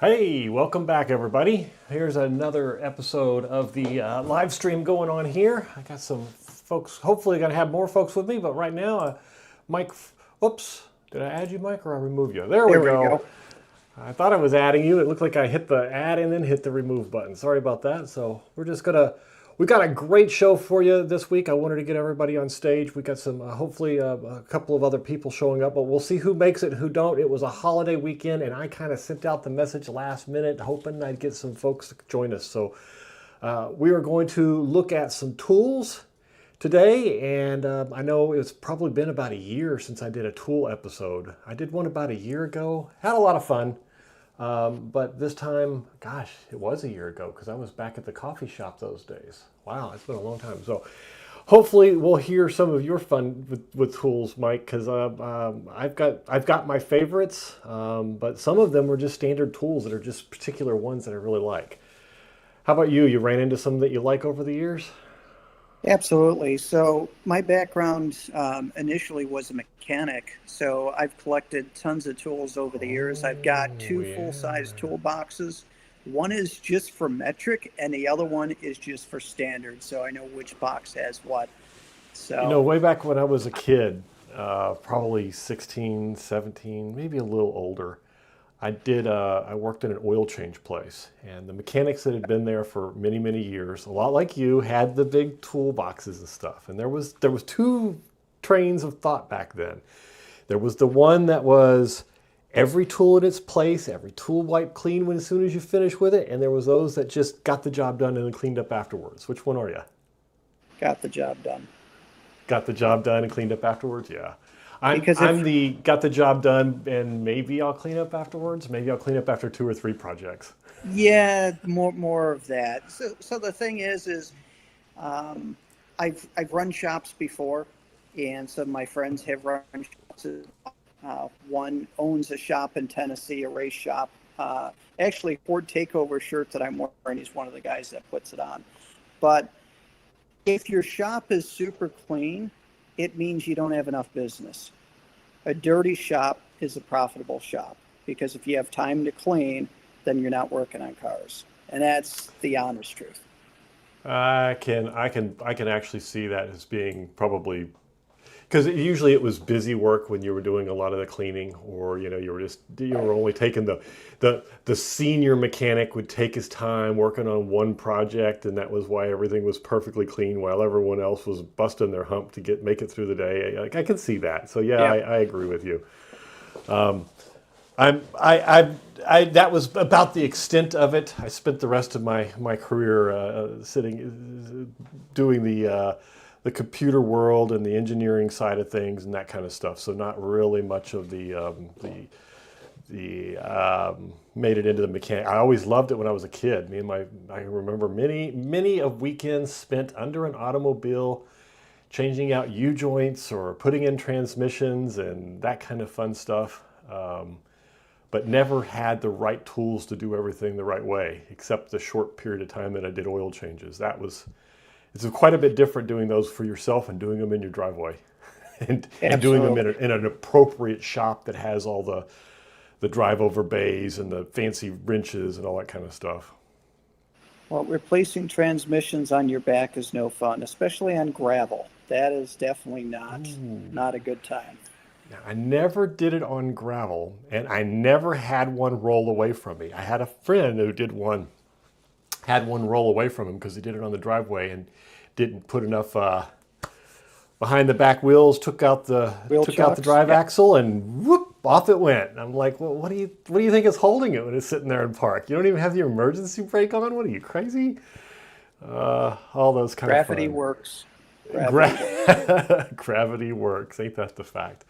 Hey, welcome back everybody. Here's another episode of the live stream going on here. I got some folks, hopefully gonna have more folks with me, but right now, Mike, whoops, did I add you, Mike, or I remove you? There we go. I thought I was adding you. It looked like I hit the add and then hit the remove button. Sorry about that. So we're just gonna, we got a great show for you this week. I wanted to get everybody on stage. We got some, hopefully a couple of other people showing up, but we'll see who makes it and who don't. It was a holiday weekend and I kind of sent out the message last minute hoping I'd get some folks to join us. So we are going to look at some tools today, and I know it's probably been about a year since I did a tool episode. I did one about a year ago, had a lot of fun. But this time, gosh, it was a year ago because I was back at the coffee shop those days. Wow, it's been a long time. So hopefully we'll hear some of your fun with tools, Mike, because I've got my favorites, but some of them are just standard tools that are just particular ones that I really like. How about you? You ran into some that you like over the years? Absolutely. So my background initially was a mechanic, so I've collected tons of tools over the years. I've got two full-size toolboxes. One is just for metric, and the other one is just for standard, so I know which box has what. So, you know, way back when I was a kid, probably 16, 17, maybe a little older, I worked in an oil change place, and the mechanics that had been there for many, many years, a lot like you, had the big toolboxes and stuff. And there was two trains of thought back then. There was the one that was every tool in its place, every tool wiped clean as soon as you finish with it, and there was those that just got the job done and then cleaned up afterwards. Which one are you? got the job done. Got the job done and cleaned up afterwards? Yeah. Because I'm the got the job done and maybe I'll clean up afterwards. Maybe I'll clean up after 2 or 3 projects. Yeah, more of that. So the thing is I've run shops before, and some of my friends have run shops. One owns a shop in Tennessee, a race shop. Actually, Ford Takeover shirt that I'm wearing, he's one of the guys that puts it on. But if your shop is super clean, it means you don't have enough business. A dirty shop is a profitable shop, because if you have time to clean, then you're not working on cars. And that's the honest truth. I can actually see that as being probably, because usually it was busy work when you were doing a lot of the cleaning, or you were only taking the senior mechanic would take his time working on one project, and that was why everything was perfectly clean while everyone else was busting their hump to make it through the day. Like, I can see that. So yeah. I agree with you. That was about the extent of it. I spent the rest of my career doing the computer world and the engineering side of things and that kind of stuff. So not really much of the made it into the mechanic. I always loved it when I was a kid. I remember many of weekends spent under an automobile, changing out U-joints or putting in transmissions and that kind of fun stuff. But never had the right tools to do everything the right way, except the short period of time that I did oil changes. It's quite a bit different doing those for yourself and doing them in your driveway, and doing them in an appropriate shop that has all the drive over bays and the fancy wrenches and all that kind of stuff. Well, replacing transmissions on your back is no fun, especially on gravel. That is definitely not a good time. Now, I never did it on gravel, and I never had one roll away from me. I had a friend who had one roll away from him because he did it on the driveway and didn't put enough behind the back wheels, took out the drive axle, and whoop, off it went. And I'm like, well, what do you think is holding it when it's sitting there in park? You don't even have the emergency brake on? What are you, crazy? All those kind of fun. Gravity works. Gravity works. Ain't that the fact?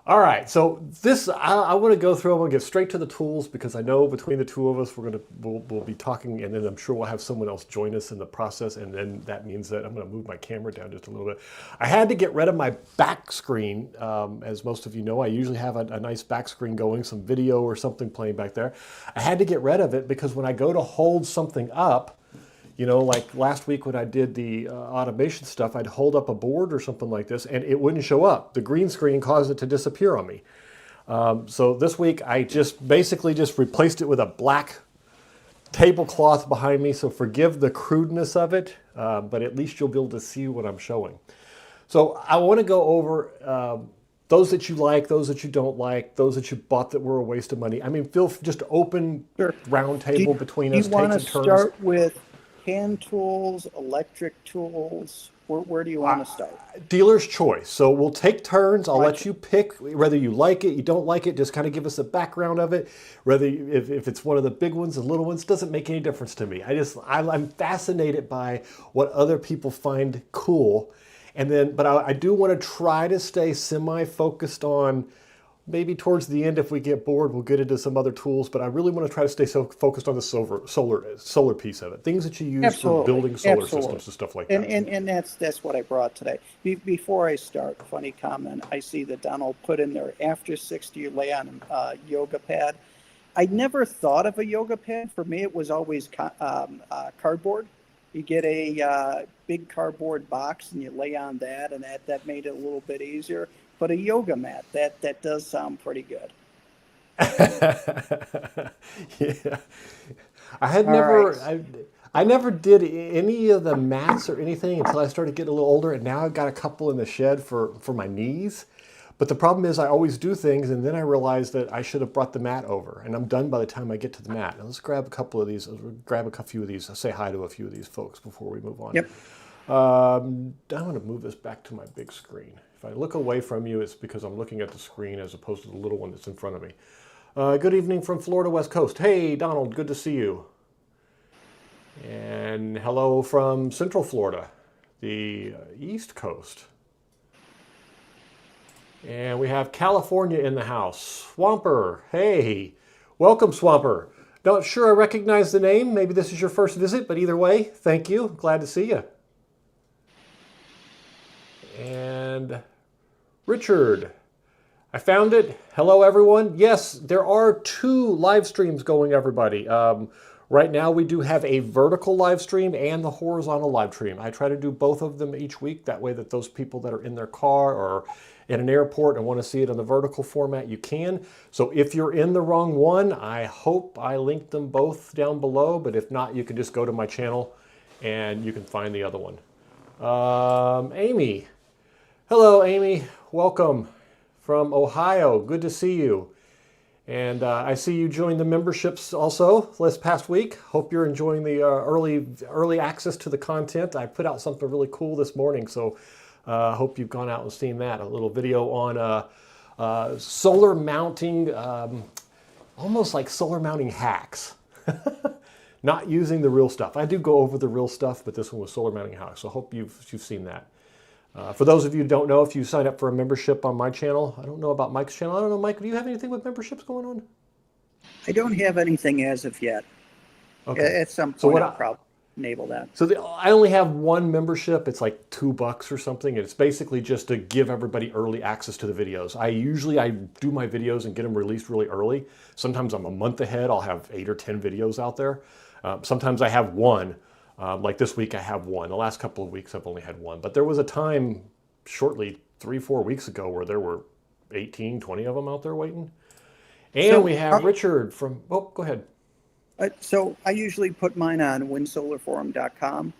All right, so I want to go through. I want to get straight to the tools because I know between the two of us we'll be talking, and then I'm sure we'll have someone else join us in the process, and then that means that I'm going to move my camera down just a little bit. I had to get rid of my back screen. As most of you know, I usually have a nice back screen going, some video or something playing back there. I had to get rid of it because when I go to hold something up, you know, like last week when I did the automation stuff, I'd hold up a board or something like this and it wouldn't show up. The green screen caused it to disappear on me. So this week I just basically just replaced it with a black tablecloth behind me, so forgive the crudeness of it, but at least you'll be able to see what I'm showing. So I want to go over those that you like, those that you don't like, those that you bought that were a waste of money. I mean, feel just open round table between us. Do you want to start with hand tools, electric tools? Where do you want to start? Dealer's choice. So we'll take turns. I'll let you pick whether you like it, you don't like it. Just kind of give us a background of it. Whether if it's one of the big ones, the little ones, doesn't make any difference to me. I'm fascinated by what other people find cool. And then, but I do want to try to stay semi-focused on, maybe towards the end, if we get bored, we'll get into some other tools, but I really want to try to stay so focused on the solar piece of it. Things that you use for building solar systems and stuff like that. And that's what I brought today. Before I start, funny comment, I see that Donald put in there, after 60, you lay on a yoga pad. I never thought of a yoga pad. For me, it was always cardboard. You get a big cardboard box and you lay on that, and that made it a little bit easier. But a yoga mat, that does sound pretty good. Yeah, I never did any of the mats or anything until I started getting a little older, and now I've got a couple in the shed for my knees. But the problem is I always do things, and then I realize that I should have brought the mat over, and I'm done by the time I get to the mat. Now let's grab a couple of these, grab a few of these, say hi to a few of these folks before we move on. Yep. I'm going to move this back to my big screen. If I look away from you, it's because I'm looking at the screen as opposed to the little one that's in front of me. Good evening from Florida West Coast. Hey, Donald, good to see you. And hello from Central Florida, the East Coast. And we have California in the house. Swamper, hey, welcome Swamper. Not sure I recognize the name. Maybe this is your first visit, but either way, thank you. Glad to see you. And Richard, I found it. Hello, everyone. Yes, there are 2 live streams going, everybody. Right now, we do have a vertical live stream and the horizontal live stream. I try to do both of them each week. That way that those people that are in their car or in an airport and want to see it in the vertical format, you can. So if you're in the wrong one, I hope I linked them both down below. But if not, you can just go to my channel and you can find the other one. Amy. Hello, Amy. Welcome from Ohio. Good to see you. And I see you joined the memberships also this past week. Hope you're enjoying the early access to the content. I put out something really cool this morning, so hope you've gone out and seen that. A little video on solar mounting, almost like solar mounting hacks. Not using the real stuff. I do go over the real stuff, but this one was solar mounting hacks, so hope you've seen that. For those of you who don't know, if you sign up for a membership on my channel, I don't know about Mike's channel. I don't know, Mike, do you have anything with memberships going on? I don't have anything as of yet. Okay. At some point, I'll probably enable that. So I only have one membership. It's like $2 or something. And it's basically just to give everybody early access to the videos. I do my videos and get them released really early. Sometimes I'm a month ahead. I'll have 8 or 10 videos out there. Sometimes I have one. Like this week I have one. The last couple of weeks I've only had one. But there was a time shortly 3-4 weeks ago where there were 18, 20 of them out there waiting. And so we have Richard from, oh, go ahead. So I usually put mine on winsolarforum.com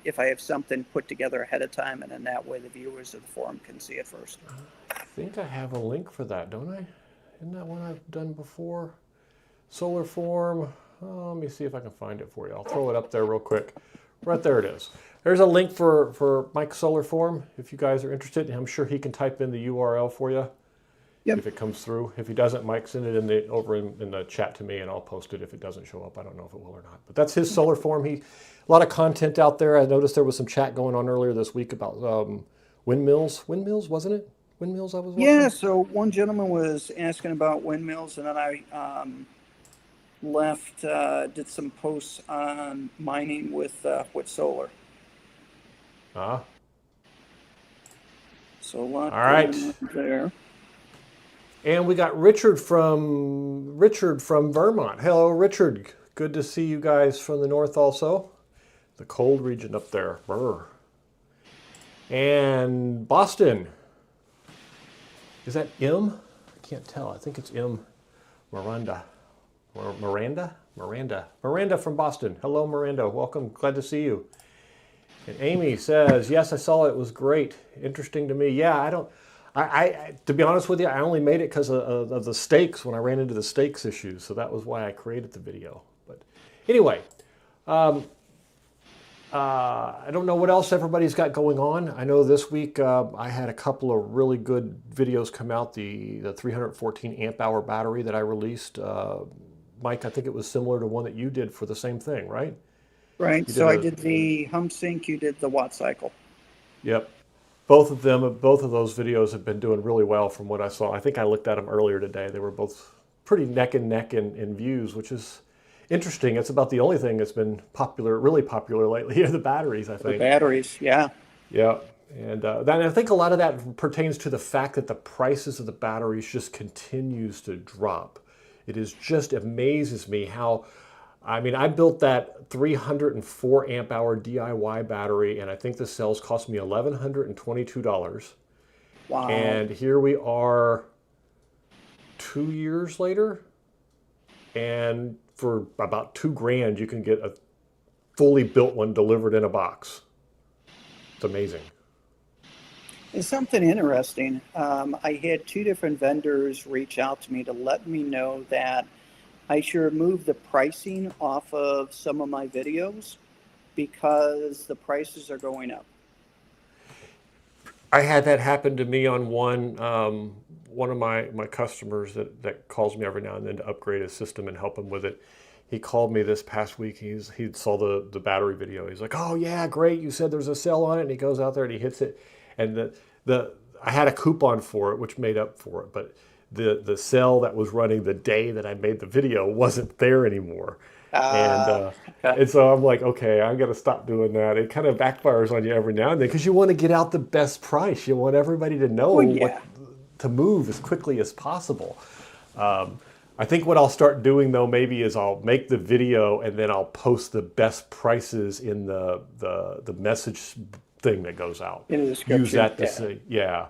if I have something put together ahead of time, and then that way the viewers of the forum can see it first. I think I have a link for that, don't I? Isn't that one I've done before? Solar Forum. Oh, let me see if I can find it for you. I'll throw it up there real quick. Right there it is. There's a link for Mike's Solar Forum if you guys are interested. I'm sure he can type in the URL for you. Yep. If it comes through. If he doesn't, Mike, send it over in the chat to me, and I'll post it if it doesn't show up. I don't know if it will or not. But that's his solar forum. A lot of content out there. I noticed there was some chat going on earlier this week about windmills. Windmills, wasn't it? Windmills I was watching? Yeah, so one gentleman was asking about windmills, and then I did some posts on mining with solar. So a lot there. And we got Richard from Vermont. Hello, Richard. Good to see you guys from the north also. The cold region up there. Brr. And Boston. Is that M? can't tell. I think it's Miranda. Miranda from Boston. Hello, Miranda. Welcome. Glad to see you. And Amy says, yes, I saw it. It was great. Interesting to me. Yeah, to be honest with you, I only made it because of the stakes when I ran into the stakes issues. So that was why I created the video. But anyway, I don't know what else everybody's got going on. I know this week I had a couple of really good videos come out. The 314 amp hour battery that I released. Mike, I think it was similar to one that you did for the same thing, right? Right. So I did the hum sync, you did the watt cycle. Yep. Both of those videos have been doing really well from what I saw. I think I looked at them earlier today. They were both pretty neck and neck in views, which is interesting. It's about the only thing that's been popular, really popular lately, are the batteries, I think. The batteries, yeah. Yeah. And I think a lot of that pertains to the fact that the prices of the batteries just continues to drop. It is just amazes me how, I mean, I built that 304 amp hour DIY battery, and I think the cells cost me $1,122. Wow. And here we are 2 years later, and for about $2,000, you can get a fully built one delivered in a box. It's amazing. It's something interesting. I had 2 different vendors reach out to me to let me know that I should remove the pricing off of some of my videos because the prices are going up. I had that happen to me on one of my customers that calls me every now and then to upgrade his system and help him with it. He called me this past week. He saw the battery video. He's like, oh yeah, great. You said there's a sale on it. And he goes out there and he hits it. And I had a coupon for it, which made up for it. But the cell that was running the day that I made the video wasn't there anymore. And so I'm like, okay, I'm going to stop doing that. It kind of backfires on you every now and then because you want to get out the best price. You want everybody to know what to move as quickly as possible. I think what I'll start doing though maybe is I'll make the video and then I'll post the best prices in the message thing that goes out. In the description. Use that to say, yeah.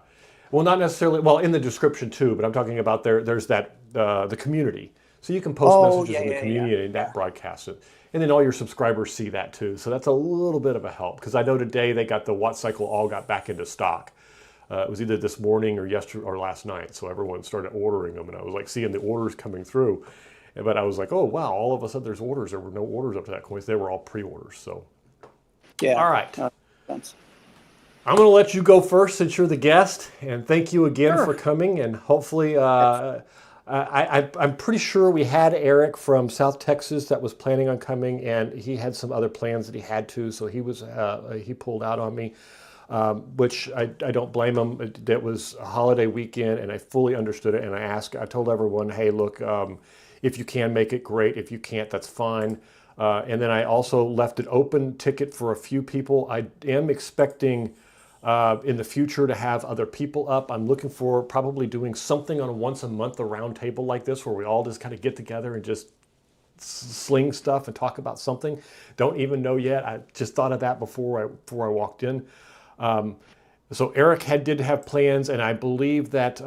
Well, not necessarily, well, in the description too, but I'm talking about there's that, the community. So you can post messages in the community and that broadcasts it. And then all your subscribers see that too. So that's a little bit of a help because I know today they got the watt cycle all got back into stock. It was either this morning or yesterday or last night. So everyone started ordering them and I was like seeing the orders coming through. But I was like, oh, wow, all of a sudden there's orders. There were no orders up to that point. They were all pre-orders. So, yeah. All right. Thanks. I'm going to let you go first since you're the guest. And thank you again for coming. And hopefully, I'm pretty sure we had Eric from South Texas that was planning on coming. And he had some other plans that he had to. So he pulled out on me. Which I don't blame him. It was a holiday weekend and I fully understood it. And I told everyone, hey, look, if you can make it, great. If you can't, that's fine. And then I also left an open ticket for a few people. I am expecting in the future to have other people up. I'm looking for probably doing something on a once a month, a round table like this, where we all just kind of get together and just sling stuff and talk about something. Don't even know yet. I just thought of that before I walked in. So Eric did have plans, and I believe that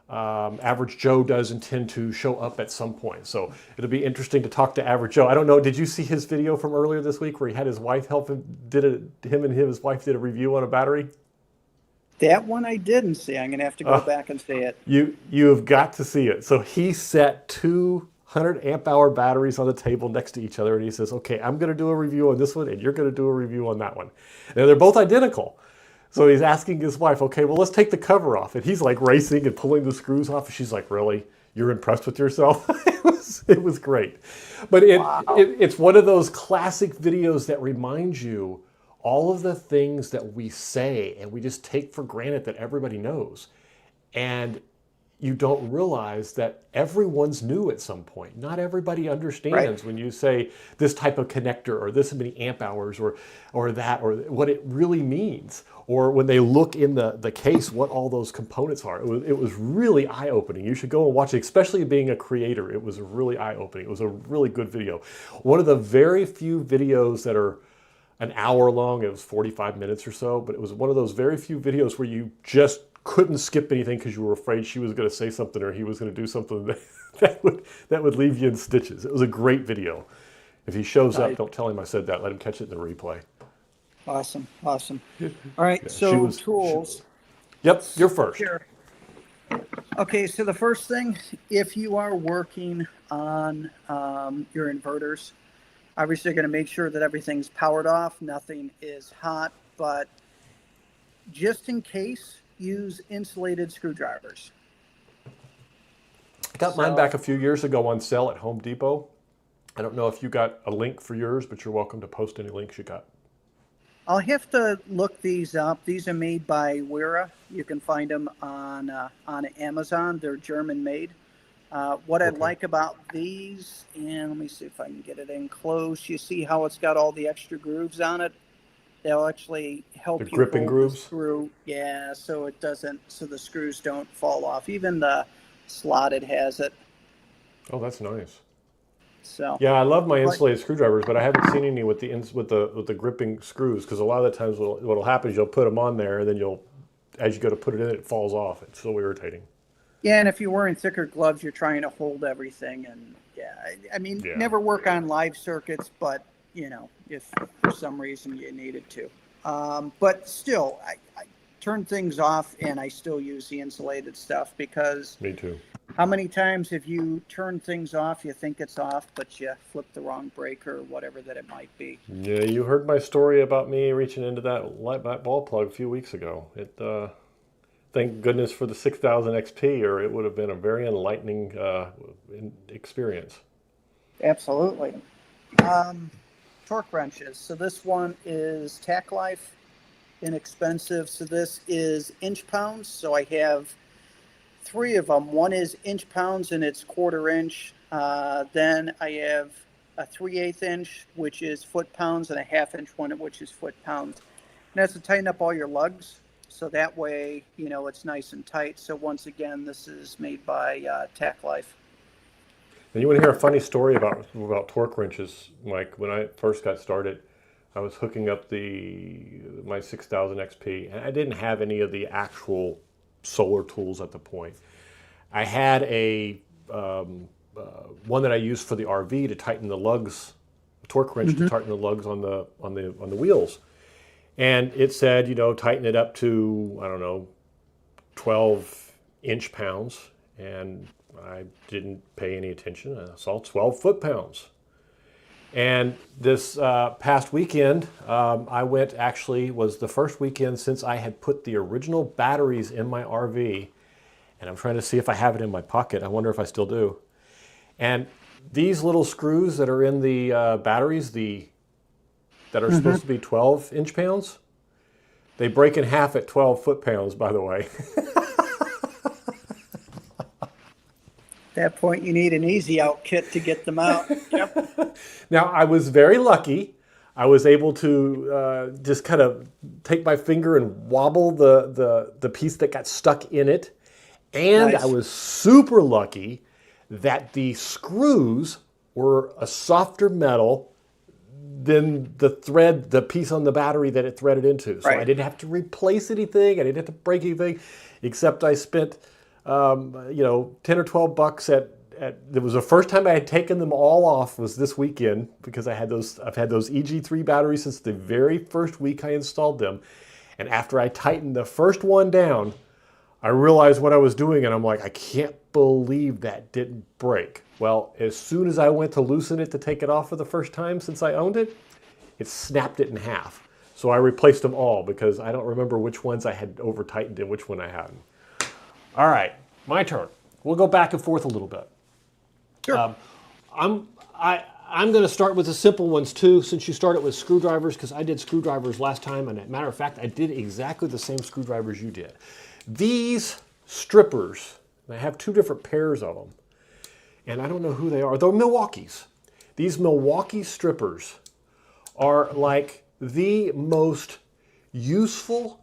Average Joe does intend to show up at some point. So it'll be interesting to talk to Average Joe. I don't know, did you see his video from earlier this week where he had his wife help him? His wife did a review on a battery? That one I didn't see. I'm going to have to go back and see it. You have got to see it. So he set 200 amp hour batteries on the table next to each other, and he says, okay, I'm going to do a review on this one, and you're going to do a review on that one. And they're both identical. So he's asking his wife, okay, well, let's take the cover off. And he's like racing and pulling the screws off. And she's like, really? You're impressed with yourself? It was great. But it's one of those classic videos that reminds you all of the things that we say and we just take for granted that everybody knows. And you don't realize that everyone's new at some point. Not everybody understands when you say this type of connector or this many amp hours or that, or what it really means. Or when they look in the case, what all those components are. It was really eye-opening. You should go and watch it, especially being a creator. It was really eye-opening. It was a really good video. One of the very few videos that are an hour long. It was 45 minutes or so, but it was one of those very few videos where you just couldn't skip anything because you were afraid she was going to say something or he was going to do something that would leave you in stitches. It was a great video. If he shows up, don't tell him I said that. Let him catch it in the replay. Awesome. All right, Yeah, so tools. Yep, you're first. Here. Okay, so the first thing, if you are working on your inverters, obviously you're going to make sure that everything's powered off, nothing is hot, but just in case, use insulated screwdrivers. I got mine back a few years ago on sale at Home Depot. I don't know if you got a link for yours, but you're welcome to post any links you got. I'll have to look these up. These are made by Wera. You can find them on Amazon. They're German made. What I like about these, and let me see if I can get it in close. You see how it's got all the extra grooves on it? They'll actually help you gripping hold grooves? the screw. Yeah, so it doesn't, so the screws don't fall off. Even the slotted has it. Oh, that's nice. So yeah, I love my insulated screwdrivers, but I haven't seen any with the gripping screws, because a lot of the times what'll happen is you'll put them on there and then as you go to put it in, it falls off. It's so irritating. Yeah, and if you're wearing thicker gloves, you're trying to hold everything, and I mean, never work on live circuits, but if for some reason you needed to. But still, I turn things off and I still use the insulated stuff because. Me too. How many times have you turned things off, you think it's off, but you flip the wrong breaker or whatever that it might be? Yeah, you heard my story about me reaching into that ball plug a few weeks ago. Thank goodness for the 6000 XP, or it would have been a very enlightening experience. Absolutely. Torque wrenches. So this one is Tack Life, inexpensive. So this is inch pounds. So I have 3 of them. One is inch pounds and it's 1/4 inch. Then I have a 3/8 inch, which is foot pounds, and a 1/2 inch one, which is foot pounds. And that's to tighten up all your lugs. So that way, it's nice and tight. So once again, this is made by Tack Life. And you want to hear a funny story about torque wrenches, Mike? When I first got started, I was hooking up my 6000 XP, and I didn't have any of the actual solar tools at the point. I had a one that I used for the RV to tighten the lugs, a torque wrench to tighten the lugs on the wheels, and it said, tighten it up to, I don't know, 12 inch pounds, and I didn't pay any attention. I saw 12 foot pounds. And this past weekend, I went, was the first weekend since I had put the original batteries in my RV, and I'm trying to see if I have it in my pocket. I wonder if I still do. And these little screws that are in the batteries, that are supposed to be 12 inch pounds, they break in half at 12 foot pounds, by the way. At that point, you need an easy out kit to get them out. Yep. Now, I was very lucky. I was able to just kind of take my finger and wobble the piece that got stuck in it. And nice. I was super lucky that the screws were a softer metal than the piece on the battery that it threaded into. So I didn't have to replace anything. I didn't have to break anything, except I spent 10 or 12 bucks it was the first time I had taken them all off was this weekend, because I've had those EG3 batteries since the very first week I installed them. And after I tightened the first one down, I realized what I was doing, and I'm like, I can't believe that didn't break. Well, as soon as I went to loosen it to take it off for the first time since I owned it, it snapped it in half. So I replaced them all, because I don't remember which ones I had over tightened and which one I hadn't. All right, my turn. We'll go back and forth a little bit. Sure. I'm going to start with the simple ones too, since you started with screwdrivers, because I did screwdrivers last time, and as a matter of fact, I did exactly the same screwdrivers you did. These strippers, and I have 2 different pairs of them, and I don't know who they are. They're Milwaukee's. These Milwaukee strippers are like the most useful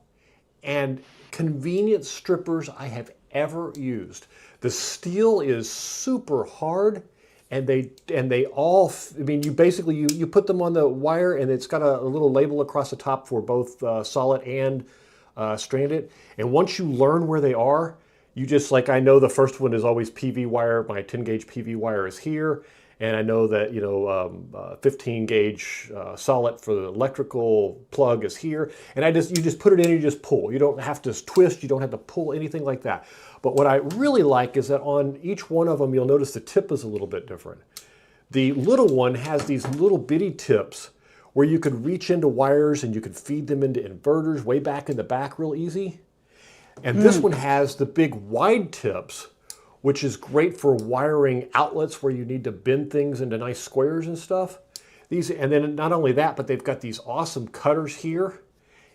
and convenient strippers I have ever used. The steel is super hard, and they all, you basically, you put them on the wire, and it's got a little label across the top for both solid and stranded. And once you learn where they are, you just, like, I know the first one is always PV wire. My 10 gauge PV wire is here. And I know that, 15 gauge solid for the electrical plug is here. And you just put it in and you just pull. You don't have to twist. You don't have to pull anything like that. But what I really like is that on each one of them, you'll notice the tip is a little bit different. The little one has these little bitty tips where you could reach into wires and you could feed them into inverters way back in the back real easy. And this one has the big wide tips, which is great for wiring outlets where you need to bend things into nice squares and stuff. And then not only that, but they've got these awesome cutters here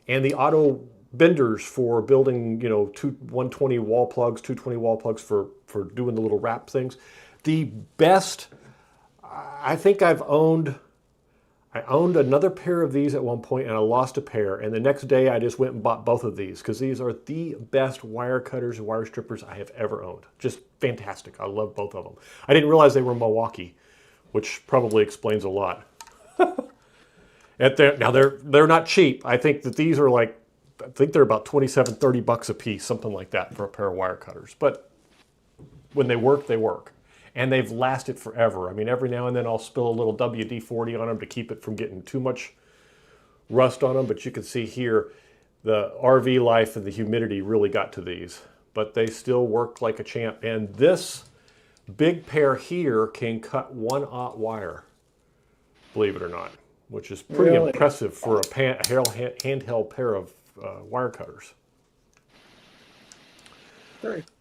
and the auto benders for building, 120 wall plugs, 220 wall plugs for doing the little wrap things. The best, I think I owned another pair of these at one point and I lost a pair. And the next day I just went and bought both of these because these are the best wire cutters and wire strippers I have ever owned. Just fantastic. I love both of them. I didn't realize they were Milwaukee, which probably explains a lot. Now they're not cheap. I think that these are they're about 27, 30 bucks a piece, something like that for a pair of wire cutters. But when they work, they work. And they've lasted forever. I mean, every now and then I'll spill a little WD-40 on them to keep it from getting too much rust on them. But you can see here, the RV life and the humidity really got to these. But they still work like a champ. And this big pair here can cut 1/0 wire, believe it or not, which is pretty impressive for a handheld pair of wire cutters.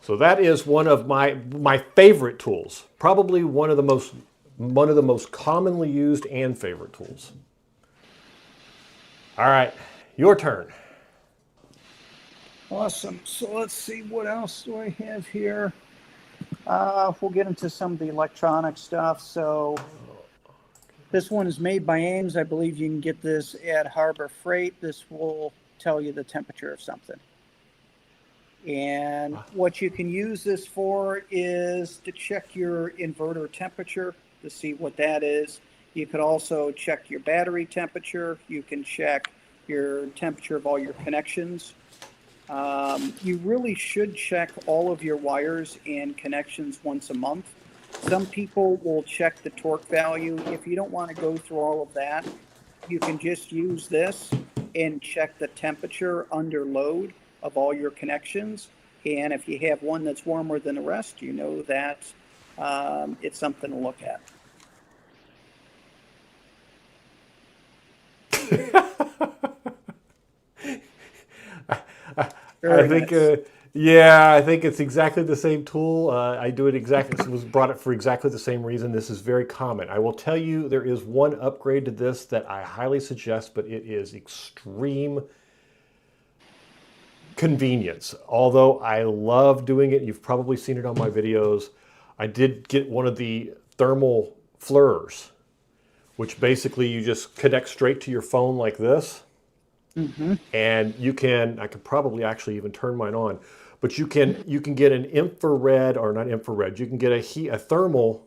So that is one of my favorite tools. Probably one of the most commonly used and favorite tools. All right, your turn. Awesome. So let's see, what else do I have here? We'll get into some of the electronic stuff. So this one is made by Ames. I believe you can get this at Harbor Freight. This will tell you the temperature of something. And what you can use this for is to check your inverter temperature to see what that is. You could also check your battery temperature. You can check your temperature of all your connections. You really should check all of your wires and connections once a month. Some people will check the torque value. If you don't want to go through all of that, you can just use this and check the temperature under load of all your connections. And if you have one that's warmer than the rest, you know that it's something to look at. I think it's exactly the same tool. I do it exactly, was brought it for exactly the same reason. This is very common. I will tell you, there is one upgrade to this that I highly suggest, but it is extreme convenience. Although I love doing it, you've probably seen it on my videos. I did get one of the thermal FLIRs, which basically you just connect straight to your phone like this. And you can, I could probably actually even turn mine on, but you can get an infrared, or not infrared, you can get a thermal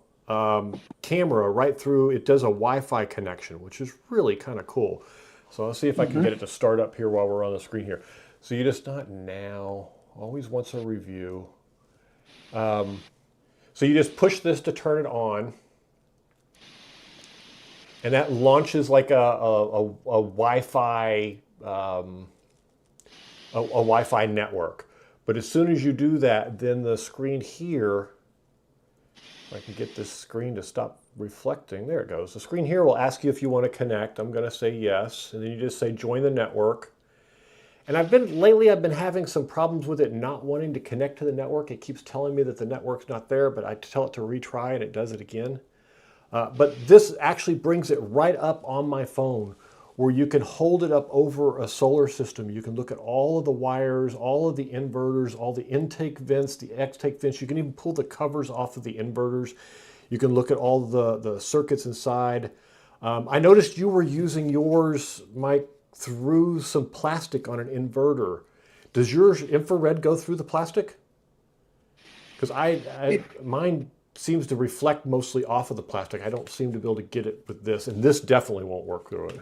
camera right through. It does a Wi-Fi connection, which is really kind of cool. So let's see if I can get it to start up here while we're on the screen here. So you just, not now, always wants a review. So you just push this to turn it on. And that launches like a Wi-Fi Wi-Fi network. But as soon as you do that, then the screen here, if I can get this screen to stop reflecting, there it goes. The screen here will ask you if you want to connect. I'm going to say yes, and then you just say join the network. And lately I've been having some problems with it not wanting to connect to the network. It keeps telling me that the network's not there, but I tell it to retry and it does it again. But this actually brings it right up on my phone, where you can hold it up over a solar system. You can look at all of the wires, all of the inverters, all the intake vents, the extake vents. You can even pull the covers off of the inverters. You can look at all the circuits inside. I noticed you were using yours, Mike, through some plastic on an inverter. Does your infrared go through the plastic? Because mine seems to reflect mostly off of the plastic. I don't seem to be able to get it with this, and this definitely won't work through it.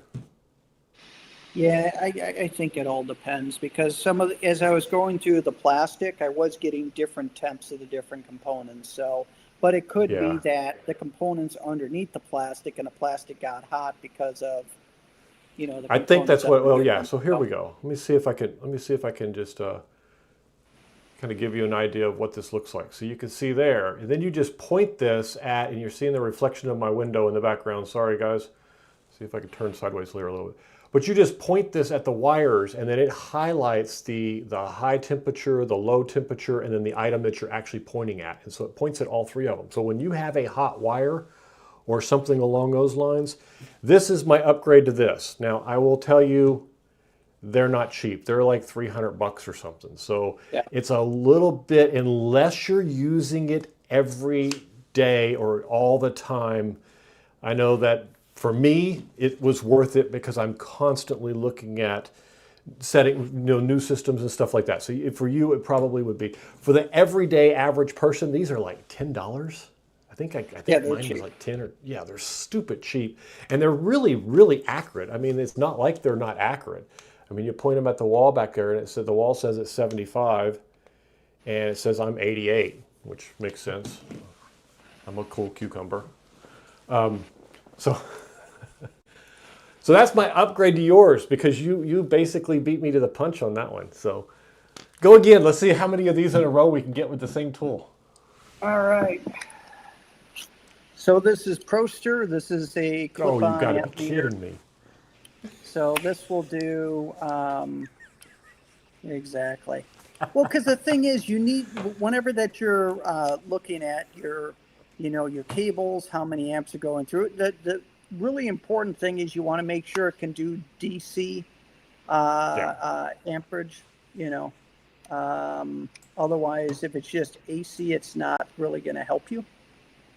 Yeah, I think it all depends because as I was going through the plastic, I was getting different temps of the different components. So, but it could be Yeah. that the components underneath the plastic and the plastic got hot because of, the I think components that's what, well, underneath yeah, them. so here So, we go. Let me see if I can just kind of give you an idea of what this looks like. So you can see there, and then you just point this at, and you're seeing the reflection of my window in the background. Sorry guys. See if I can turn sideways here a little bit. But you just point this at the wires and then it highlights the high temperature, the low temperature, and then the item that you're actually pointing at. And so it points at all three of them. So when you have a hot wire or something along those lines, this is my upgrade to this. Now I will tell you, they're not cheap. They're like 300 bucks or something. So yeah. it's a little bit, unless you're using it every day or all the time. I know that for me, it was worth it because I'm constantly looking at setting new systems and stuff like that. So for you, it probably would be. For the everyday average person, these are like $10. I Yeah, think they're mine was cheap. like 10 or yeah, they're stupid cheap. And they're really, really accurate. I mean, it's not like they're not accurate. I mean, you point them at the wall back there and the wall says it's 75 and it says I'm 88, which makes sense. I'm a cool cucumber. So So that's my upgrade to yours because you basically beat me to the punch on that one. So go again. Let's see how many of these in a row we can get with the same tool. All right. So this is Proster. This is a Oh, you've clip-on got to be amp meter. kidding me. So this will do exactly. Well, because the thing is, you need whenever that you're looking at your cables, how many amps are going through it. The really important thing is you want to make sure it can do DC amperage. Otherwise, if it's just AC, it's not really going to help you.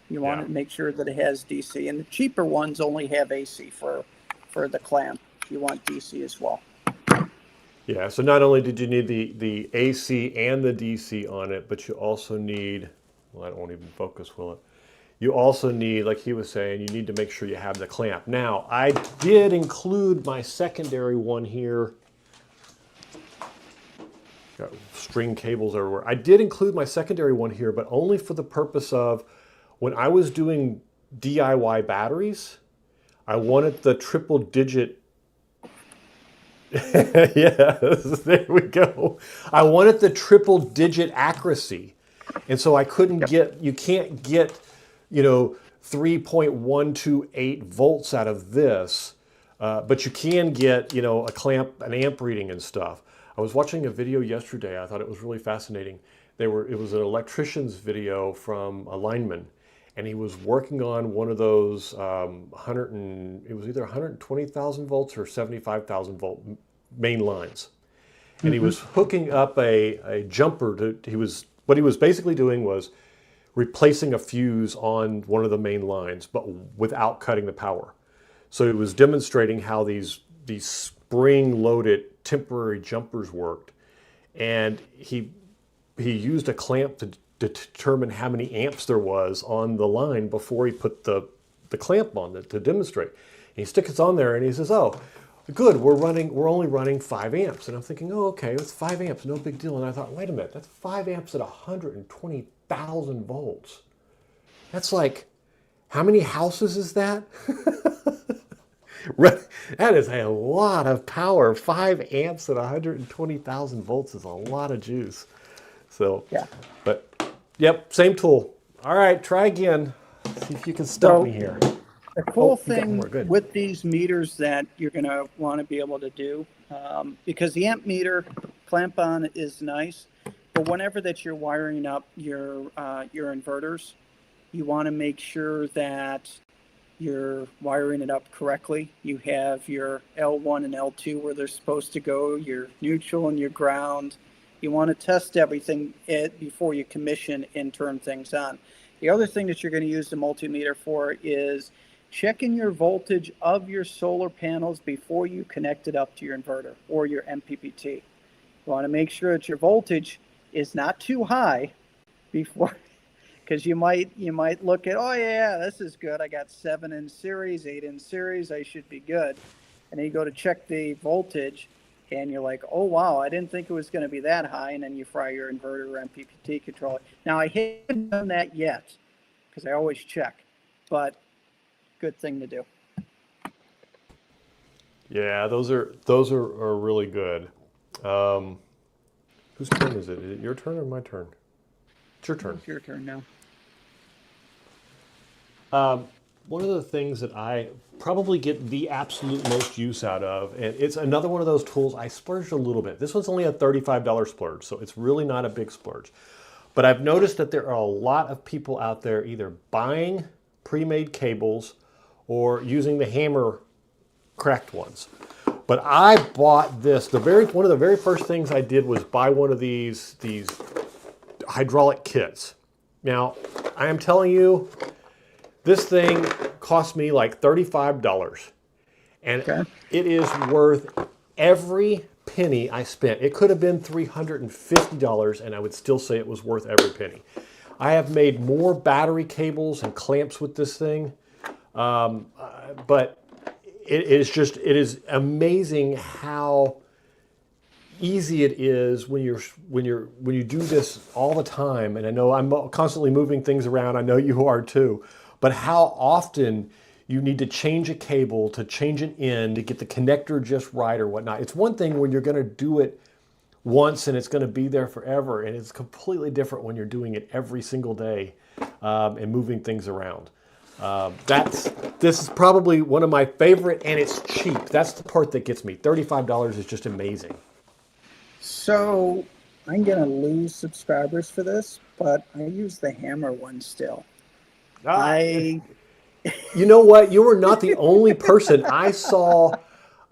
You want to make sure that it has DC, and the cheaper ones only have AC for the clamp. You want DC as well. Yeah, so not only did you need the AC and the DC on it, but you also need, well, that won't even focus, will it? You also need, like he was saying, you need to make sure you have the clamp. Now, I did include my secondary one here. Got string cables everywhere. I did include my secondary one here, but only for the purpose of when I was doing DIY batteries, I wanted the triple digit. Yes, there we go. I wanted the triple digit accuracy. And so I couldn't get, you can't get, 3.128 volts out of this, but you can get, a clamp, an amp reading and stuff. I was watching a video yesterday. I thought it was really fascinating. It was an electrician's video from a lineman, and he was working on one of those it was either 120,000 volts or 75,000 volt main lines. And he was hooking up a jumper what he was basically doing was replacing a fuse on one of the main lines, but without cutting the power. So it was demonstrating how these spring-loaded temporary jumpers worked, and he used a clamp to determine how many amps there was on the line before he put the clamp on it to demonstrate. And he sticks it on there, and he says, "Oh, good, we're only running 5 amps." And I'm thinking, "Oh, okay, it's 5 amps, no big deal." And I thought, wait a minute, that's 5 amps at 120,000 volts. That's like, how many houses is that? That is a lot of power. 5 amps at 120,000 volts is a lot of juice. So, Yeah. but, yep, same tool. All right, try again. See if you can stump me here. The cool you got thing more, good. with these meters that you're going to want to be able to do, because the amp meter clamp on is nice, but whenever that you're wiring up your inverters, you want to make sure that you're wiring it up correctly. You have your L1 and L2 where they're supposed to go, your neutral and your ground. You want to test everything before you commission and turn things on. The other thing that you're going to use the multimeter for is checking your voltage of your solar panels before you connect it up to your inverter or your MPPT. You want to make sure that your voltage is not too high before, because you might look at, oh yeah, this is good. I got 7 in series, 8 in series. I should be good. and then you go to check the voltage, and you're like, oh wow, I didn't think it was going to be that high, and then you fry your inverter or MPPT controller. Now I haven't done that yet because I always check, but good thing to do. Yeah, those are really good. Whose turn is it? Is it your turn or my turn? It's your turn. It's your turn now. One of the things that I probably get the absolute most use out of, and it's another one of those tools I splurged a little bit. This one's only a $35 splurge, so it's really not a big splurge. But I've noticed that there are a lot of people out there either buying pre-made cables or using the hammer cracked ones. But I bought this. One of the very first things I did was buy one of these hydraulic kits. Now, I am telling you, this thing cost me like $35, and it is worth every penny I spent. It could have been $350, and I would still say it was worth every penny. I have made more battery cables and clamps with this thing, but it is amazing how easy it is when you do this all the time. And I know I'm constantly moving things around. I know you are too. But how often you need to change a cable, to change an end, to get the connector just right or whatnot. It's one thing when you're going to do it once and it's going to be there forever, and it's completely different when you're doing it every single day and moving things around. This is probably one of my favorite, and it's cheap. That's the part that gets me. $35 is just amazing. So I'm going to lose subscribers for this, but I use the hammer one still. You know what? You were not the only person I saw.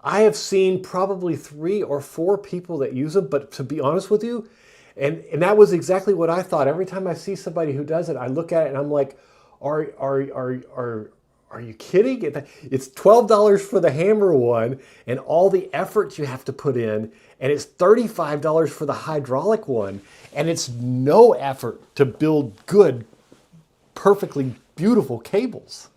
I have seen probably 3 or 4 people that use them, but to be honest with you, and that was exactly what I thought. Every time I see somebody who does it, I look at it and I'm like, are you kidding? It's $12 for the hammer one and all the effort you have to put in, and it's $35 for the hydraulic one, and it's no effort to build good, perfectly beautiful cables.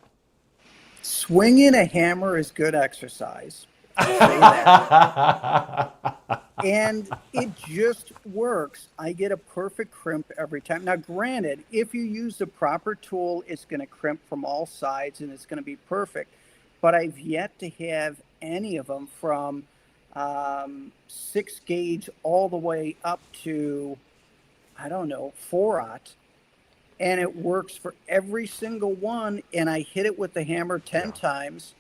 Swinging a hammer is good exercise. I'll say that. And it just works. I get a perfect crimp every time. Now, granted, if you use the proper tool, it's going to crimp from all sides and it's going to be perfect. But I've yet to have any of them from 6 gauge all the way up to, I don't know, 4/0. And it works for every single one. And I hit it with the hammer 10 times.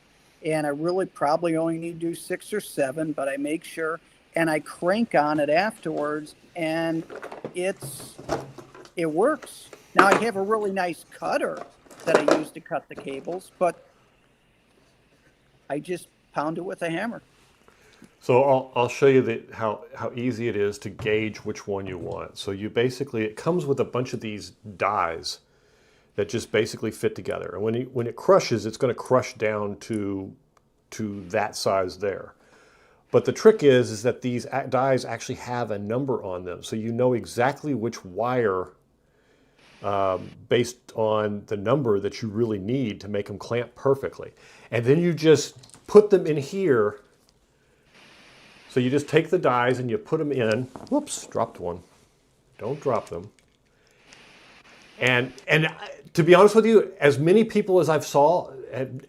And I really probably only need to do 6 or 7, but I make sure. And I crank on it afterwards, and it works. Now, I have a really nice cutter that I use to cut the cables, but I just pound it with a hammer. So I'll show you how easy it is to gauge which one you want. So it comes with a bunch of these dies that just basically fit together. And when it crushes, it's going to crush down to that size there. But the trick is that these dies actually have a number on them, so you know exactly which wire based on the number that you really need to make them clamp perfectly. And then you just put them in here. So you just take the dies and you put them in. Whoops, dropped one. Don't drop them. And to be honest with you, as many people as I've saw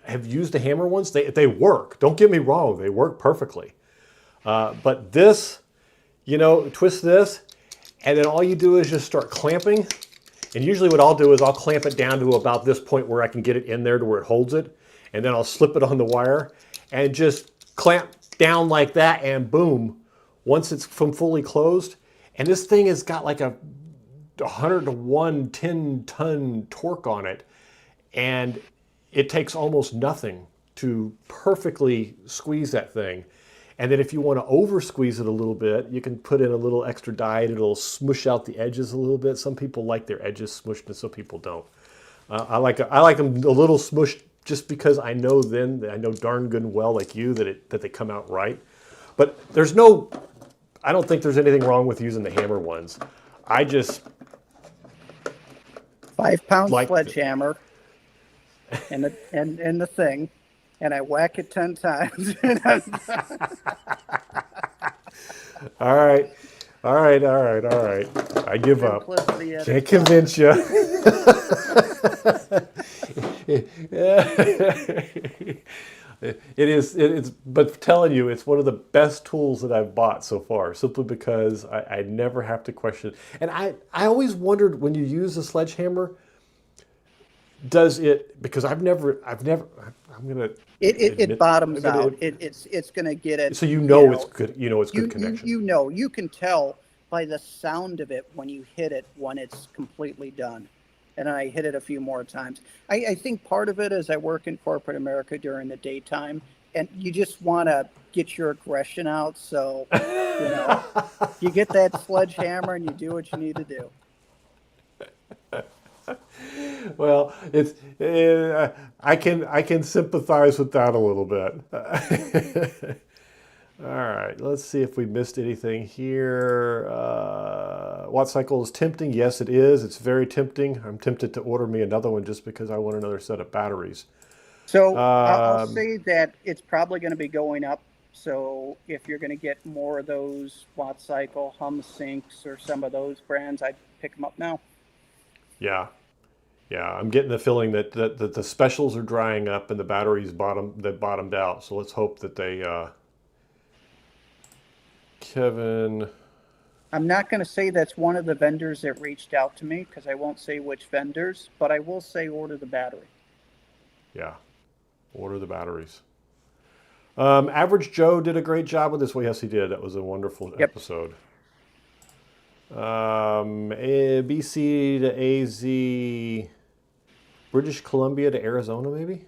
have used the hammer ones, they work. Don't get me wrong, they work perfectly. But this, twist this, and then all you do is just start clamping. And usually what I'll do is I'll clamp it down to about this point where I can get it in there to where it holds it. And then I'll slip it on the wire and just clamp down like that, and boom, once it's fully closed. And this thing has got like a 100 to 1 10-ton torque on it. And it takes almost nothing to perfectly squeeze that thing. And then if you want to over squeeze it a little bit, you can put in a little extra dye and it'll smush out the edges a little bit. Some people like their edges smushed and some people don't. I like them a little smushed just because I know darn good and well like you that they come out right. But I don't think there's anything wrong with using the hammer ones. I just 5-pound sledgehammer and the thing. and I whack it 10 times. All right. All right. All right. All right. I give up. Simplicity at Can't its best. convince you. It's, but telling you, it's one of the best tools that I've bought so far, simply because I never have to question. And I always wondered, when you use a sledgehammer, does it, because I'm going to, It bottoms out. It's going to get it. so it's good, it's good connection. You can tell by the sound of it when you hit it, when it's completely done. And I hit it a few more times. I think part of it is I work in corporate America during the daytime, and you just want to get your aggression out. So, you get that sledgehammer and you do what you need to do. Well, it's I can sympathize with that a little bit. All right, let's see if we missed anything here. Watt cycle is tempting. Yes, it is. It's very tempting. I'm tempted to order me another one just because I want another set of batteries. So I'll say that it's probably going to be going up. So if you're going to get more of those Watt cycle, Hum Sinks, or some of those brands, I'd pick them up now. Yeah. Yeah, I'm getting the feeling that the specials are drying up and the batteries bottomed out. So let's hope that they Kevin. I'm not going to say that's one of the vendors that reached out to me, because I won't say which vendors, but I will say order the battery. Yeah, order the batteries. Average Joe did a great job with this. Well, yes, he did. That was a wonderful episode. BC to AZ, British Columbia to Arizona, maybe?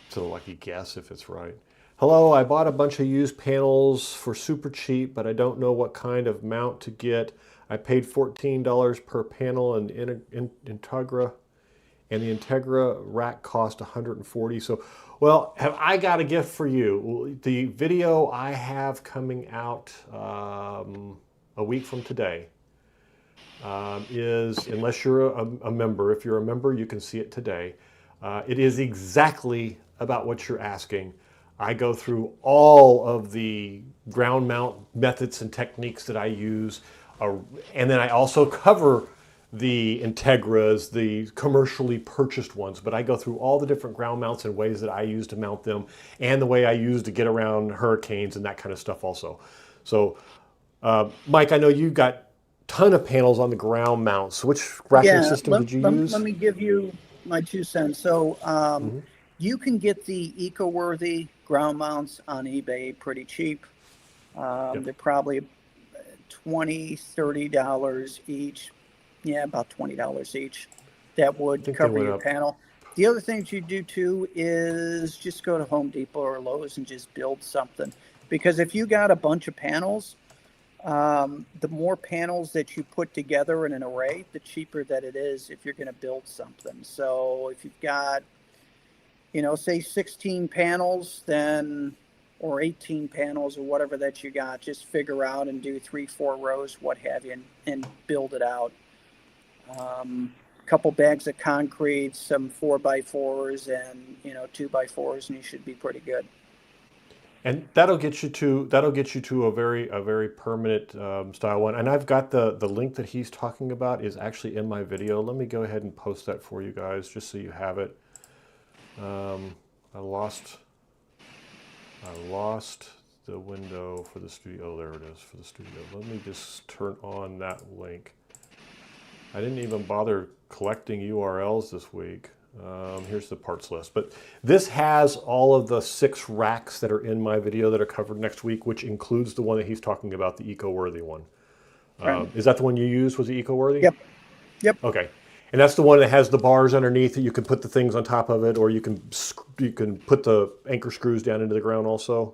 It's a lucky guess if it's right. Hello, I bought a bunch of used panels for super cheap, but I don't know what kind of mount to get. I paid $14 per panel and Integra, and the Integra rack cost $140. So, well, have I got a gift for you? The video I have coming out a week from today is, unless you're a member, if you're a member, you can see it today. It is exactly about what you're asking. I go through all of the ground mount methods and techniques that I use, and then I also cover the Integras, the commercially purchased ones, but I go through all the different ground mounts and ways that I use to mount them, and the way I use to get around hurricanes and that kind of stuff also. So, Mike, I know you got a ton of panels on the ground mounts. Which racking system did you use? Let me give you my 2 cents. So, you can get the eco-worthy ground mounts on eBay pretty cheap. They're probably $20, $30 each. Yeah, about $20 each. That would cover your panel. The other thing you do too is just go to Home Depot or Lowe's and just build something. Because if you got a bunch of panels, the more panels that you put together in an array, the cheaper that it is if you're going to build something. So if you've got, say 16 panels, then, or 18 panels or whatever that you got, just figure out and do 3-4 rows, what have you, and build it out. Couple bags of concrete, some 4x4s, and 2x4s, and you should be pretty good. And that'll get you to a very permanent style one. And I've got the link that he's talking about is actually in my video. Let me go ahead and post that for you guys, just so you have it. I lost the window for the studio. Oh, there it is for the studio. Let me just turn on that link. I didn't even bother collecting URLs this week. Here's the parts list. But this has all of the 6 racks that are in my video that are covered next week, which includes the one that he's talking about, the eco-worthy one. Right. Is that the one you used? Was it eco-worthy? Yep. Okay. And that's the one that has the bars underneath that you can put the things on top of it, or you can put the anchor screws down into the ground also?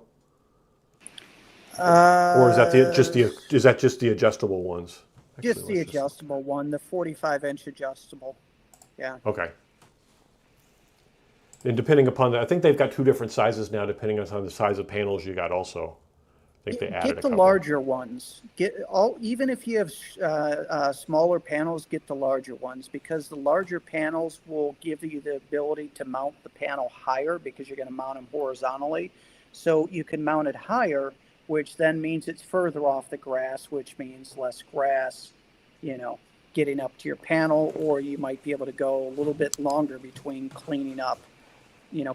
Or is that just the adjustable ones? Actually, just the adjustable one, the 45-inch adjustable. Yeah. Okay. And depending upon that, I think they've got 2 different sizes now, depending on the size of panels you got also. think they added Get a the couple. larger ones. Even if you have smaller panels, get the larger ones, because the larger panels will give you the ability to mount the panel higher, because you're going to mount them horizontally. So you can mount it higher, which then means it's further off the grass, which means less grass, getting up to your panel, or you might be able to go a little bit longer between cleaning up,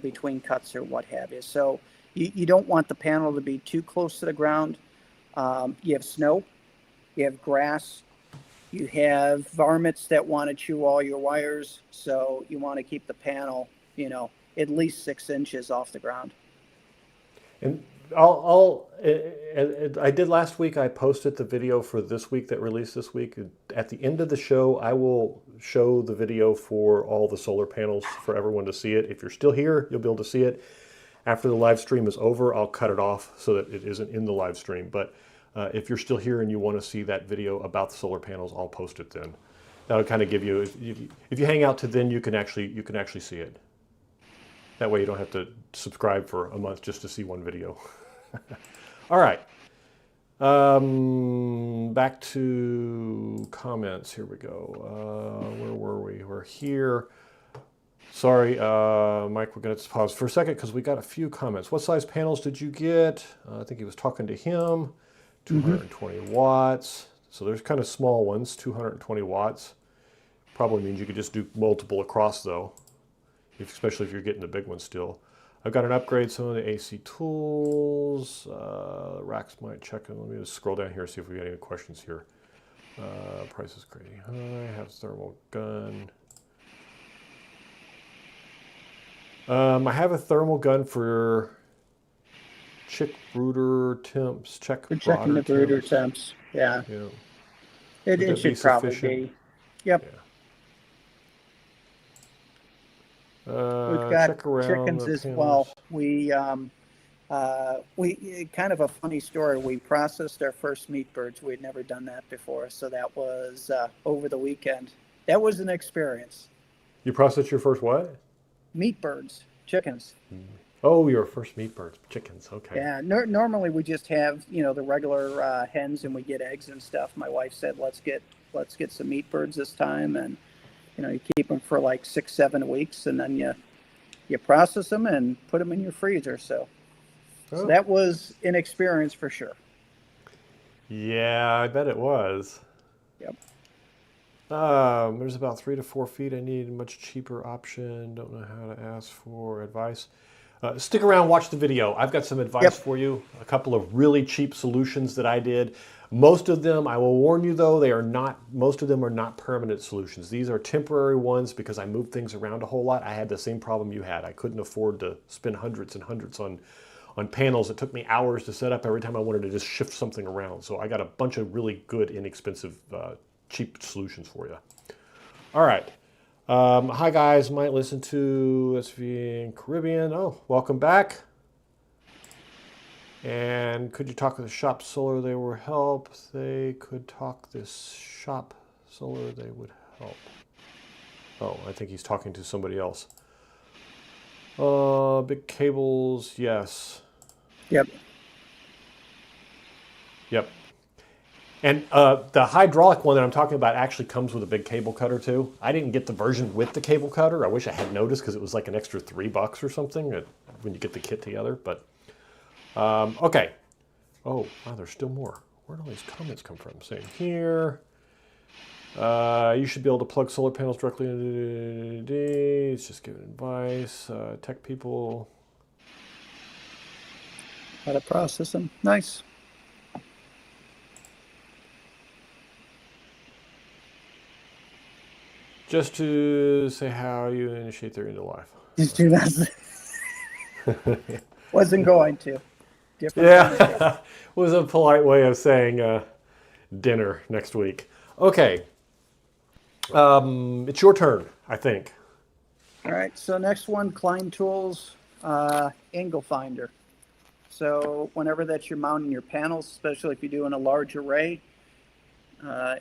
between cuts or what have you. So you don't want the panel to be too close to the ground. You have snow, you have grass, you have varmints that want to chew all your wires. So you want to keep the panel, at least 6 inches off the ground. And I did last week. I posted the video for this week that released this week. At the end of the show, I will show the video for all the solar panels for everyone to see it. If you're still here, you'll be able to see it. After the live stream is over, I'll cut it off so that it isn't in the live stream. But if you're still here and you want to see that video about the solar panels, I'll post it then. That'll kind of give you, if you hang out to then, you can actually see it. That way you don't have to subscribe for a month just to see one video. All right. Back to comments. Here we go. Where were we? We're here. Sorry, Mike, we're going to pause for a second because we got a few comments. What size panels did you get? I think he was talking to him. 220 watts. So there's kind of small ones, 220 watts. Probably means you could just do multiple across though, especially if you're getting the big ones still. I've got an upgrade, some of the AC tools. Racks might check in. Let me just scroll down here and see if we got any questions here. Price is crazy high. Have thermal gun. I have a thermal gun for chick brooder temps. We're checking the brooder temps. Yeah. It should probably be. Yep. Yeah. We've got chickens as well. We kind of a funny story. We processed our first meat birds. We'd never done that before, so that was over the weekend. That was an experience. You processed your first what? Meat birds, chickens. Oh, your first meat birds, chickens. Okay. Yeah. Normally we just have the regular hens, and we get eggs and stuff. My wife said, let's get some meat birds this time, and you keep them for like 6-7 weeks, and then you process them and put them in your freezer. So that was an experience for sure. Yeah, I bet it was. Yep. There's about 3 to 4 feet. I need a much cheaper option. Don't know how to ask for advice. Stick around, watch the video. I've got some advice for you. A couple of really cheap solutions that I did. Most of them, I will warn you though, most of them are not permanent solutions. These are temporary ones because I moved things around a whole lot. I had the same problem you had. I couldn't afford to spend hundreds and hundreds on panels. It took me hours to set up every time I wanted to just shift something around. So I got a bunch of really good, inexpensive, cheap solutions for you. All right. Hi guys, might listen to SV in Caribbean. Oh, welcome back. And could you talk to the shop solar? They would help. They could talk this shop solar. They would help. Oh, I think he's talking to somebody else. Big cables, yes. Yep. Yep. And the hydraulic one that I'm talking about actually comes with a big cable cutter too. I didn't get the version with the cable cutter. I wish I had noticed because it was like an extra $3 or something when you get the kit together. But okay. Oh, wow, there's still more. Where do all these comments come from? Same here. You should be able to plug solar panels directly into it's just giving advice. Tech people. How to process them. Nice. Just to say how you initiate their into life. Just do that. Wasn't going to. Yeah, was a polite way of saying dinner next week. Okay, it's your turn, I think. All right, so next one, Klein Tools angle finder. So whenever that you're mounting your panels, especially if you're doing a large array,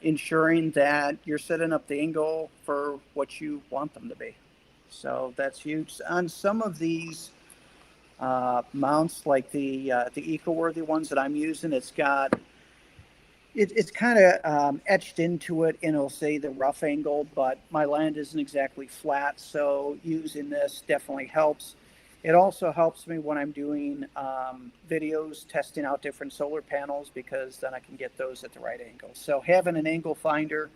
ensuring that you're setting up the angle for what you want them to be. So that's huge. On some of these mounts like the eco-worthy ones that I'm using. It's got it's kind of etched into it, and it'll say the rough angle, but my land isn't exactly flat, so using this definitely helps. It also helps me when I'm doing videos testing out different solar panels, because then I can get those at the right angle. So having an angle finder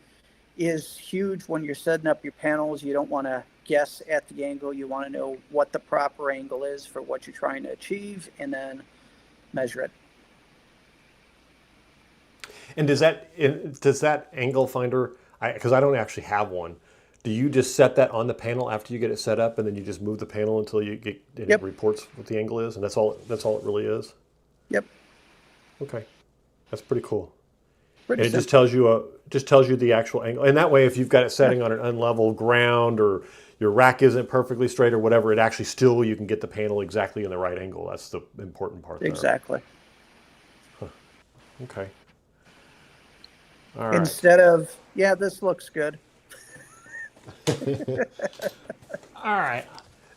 is huge when you're setting up your panels. You don't want to guess at the angle. You want to know what the proper angle is for what you're trying to achieve, and then measure it. And does that angle finder, because I don't actually have one, do you just set that on the panel after you get it set up, and then you just move the panel until you get it reports what the angle is, and that's all it really is? Yep. Okay, that's pretty cool. Pretty and it simple. just tells you the actual angle, and that way, if you've got it setting on an unlevel ground, or your rack isn't perfectly straight or whatever, it actually still, you can get the panel exactly in the right angle. That's the important part there. Exactly. Huh. Okay. All right. Instead of, yeah, this looks good. All right.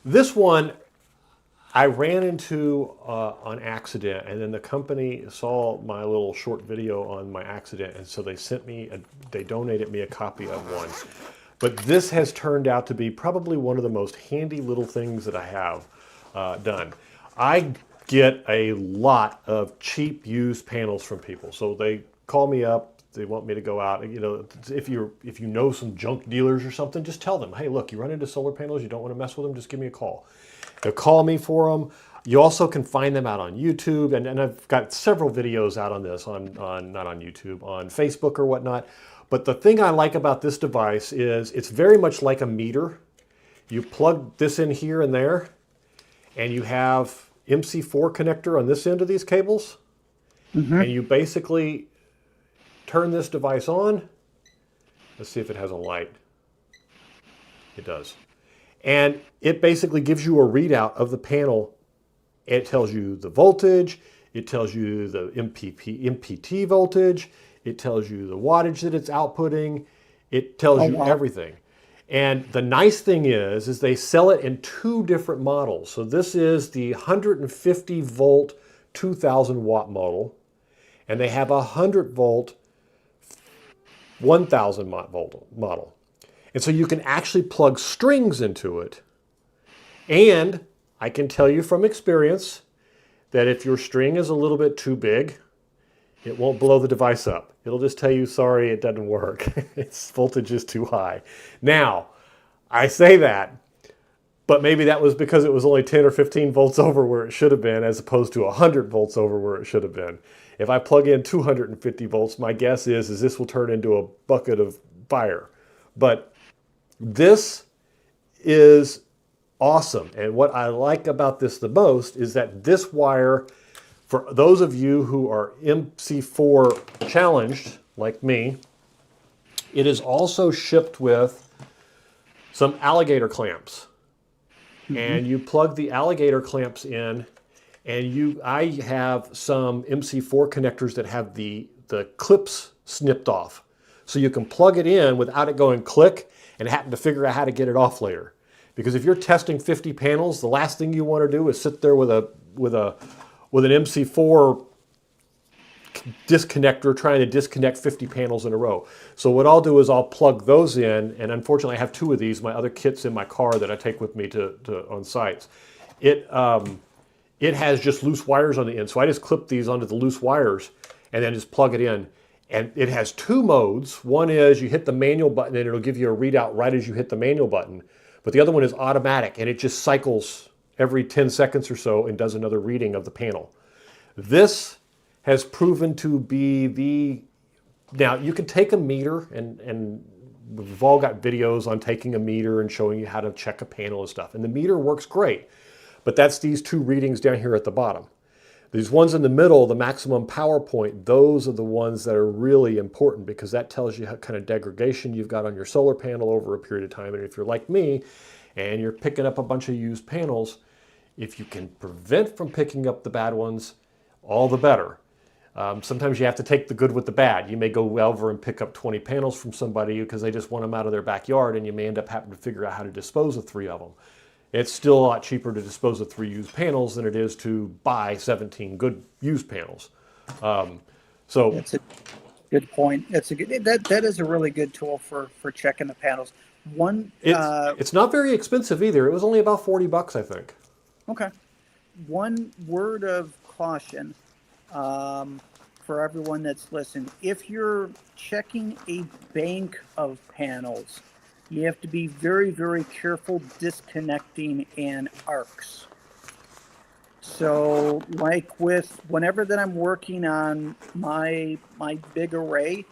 This one I ran into on accident, and then the company saw my little short video on my accident, and so they sent me, they donated me a copy of one. But this has turned out to be probably one of the most handy little things that I have done. I get a lot of cheap used panels from people. So they call me up. They want me to go out. You know, if you know some junk dealers or something, just tell them, hey, look, you run into solar panels, you don't want to mess with them, just give me a call. They'll call me for them. You also can find them out on YouTube, and I've got several videos out on this, on not on YouTube, on Facebook or whatnot. But the thing I like about this device is it's very much like a meter. You plug this in here and there, and you have MC4 connector on this end of these cables, and you basically turn this device on. Let's see if it has a light. It does. And it basically gives you a readout of the panel. It tells you the voltage. It tells you the MPT voltage. It tells you the wattage that it's outputting. It tells you everything. And the nice thing is they sell it in two different models. So this is the 150 volt, 2000 watt model. And they have a 100 volt, 1000 watt model. And so you can actually plug strings into it. And I can tell you from experience that if your string is a little bit too big, it won't blow the device up. It'll just tell you, sorry, it doesn't work. Its voltage is too high. Now, I say that, but maybe that was because it was only 10 or 15 volts over where it should have been, as opposed to 100 volts over where it should have been. If I plug in 250 volts, my guess is this will turn into a bucket of fire. But this is awesome. And what I like about this the most is that this wire, for those of you who are MC4 challenged, like me, it is also shipped with some alligator clamps. And you plug the alligator clamps in, and I have some MC4 connectors that have the clips snipped off. So you can plug it in without it going click and having to figure out how to get it off later. Because if you're testing 50 panels, the last thing you want to do is sit there with an MC4 disconnector trying to disconnect 50 panels in a row. So what I'll do is I'll plug those in, and unfortunately I have two of these. My other kit's in my car that I take with me to on sites. It has just loose wires on the end, so I just clip these onto the loose wires and then just plug it in. And it has two modes. One is you hit the manual button and it'll give you a readout right as you hit the manual button. But the other one is automatic, and it just cycles every 10 seconds or so and does another reading of the panel. This has proven to be now you can take a meter, and we've all got videos on taking a meter and showing you how to check a panel and stuff. And the meter works great, but that's these two readings down here at the bottom. These ones in the middle, the maximum power point, those are the ones that are really important, because that tells you what kind of degradation you've got on your solar panel over a period of time. And if you're like me and you're picking up a bunch of used panels, if you can prevent from picking up the bad ones, all the better. Sometimes you have to take the good with the bad. You may go over and pick up 20 panels from somebody because they just want them out of their backyard, and you may end up having to figure out how to dispose of 3 of them. it's still a lot cheaper to dispose of 3 used panels than it is to buy 17 good used panels. So That's a good point. That's a good, that is a really good tool for checking the panels. It's not very expensive either. It was only about $40, I think. Okay. One word of caution for everyone that's listening. If you're checking a bank of panels, you have to be very, very careful disconnecting and arcs. So like whenever that I'm working on my big array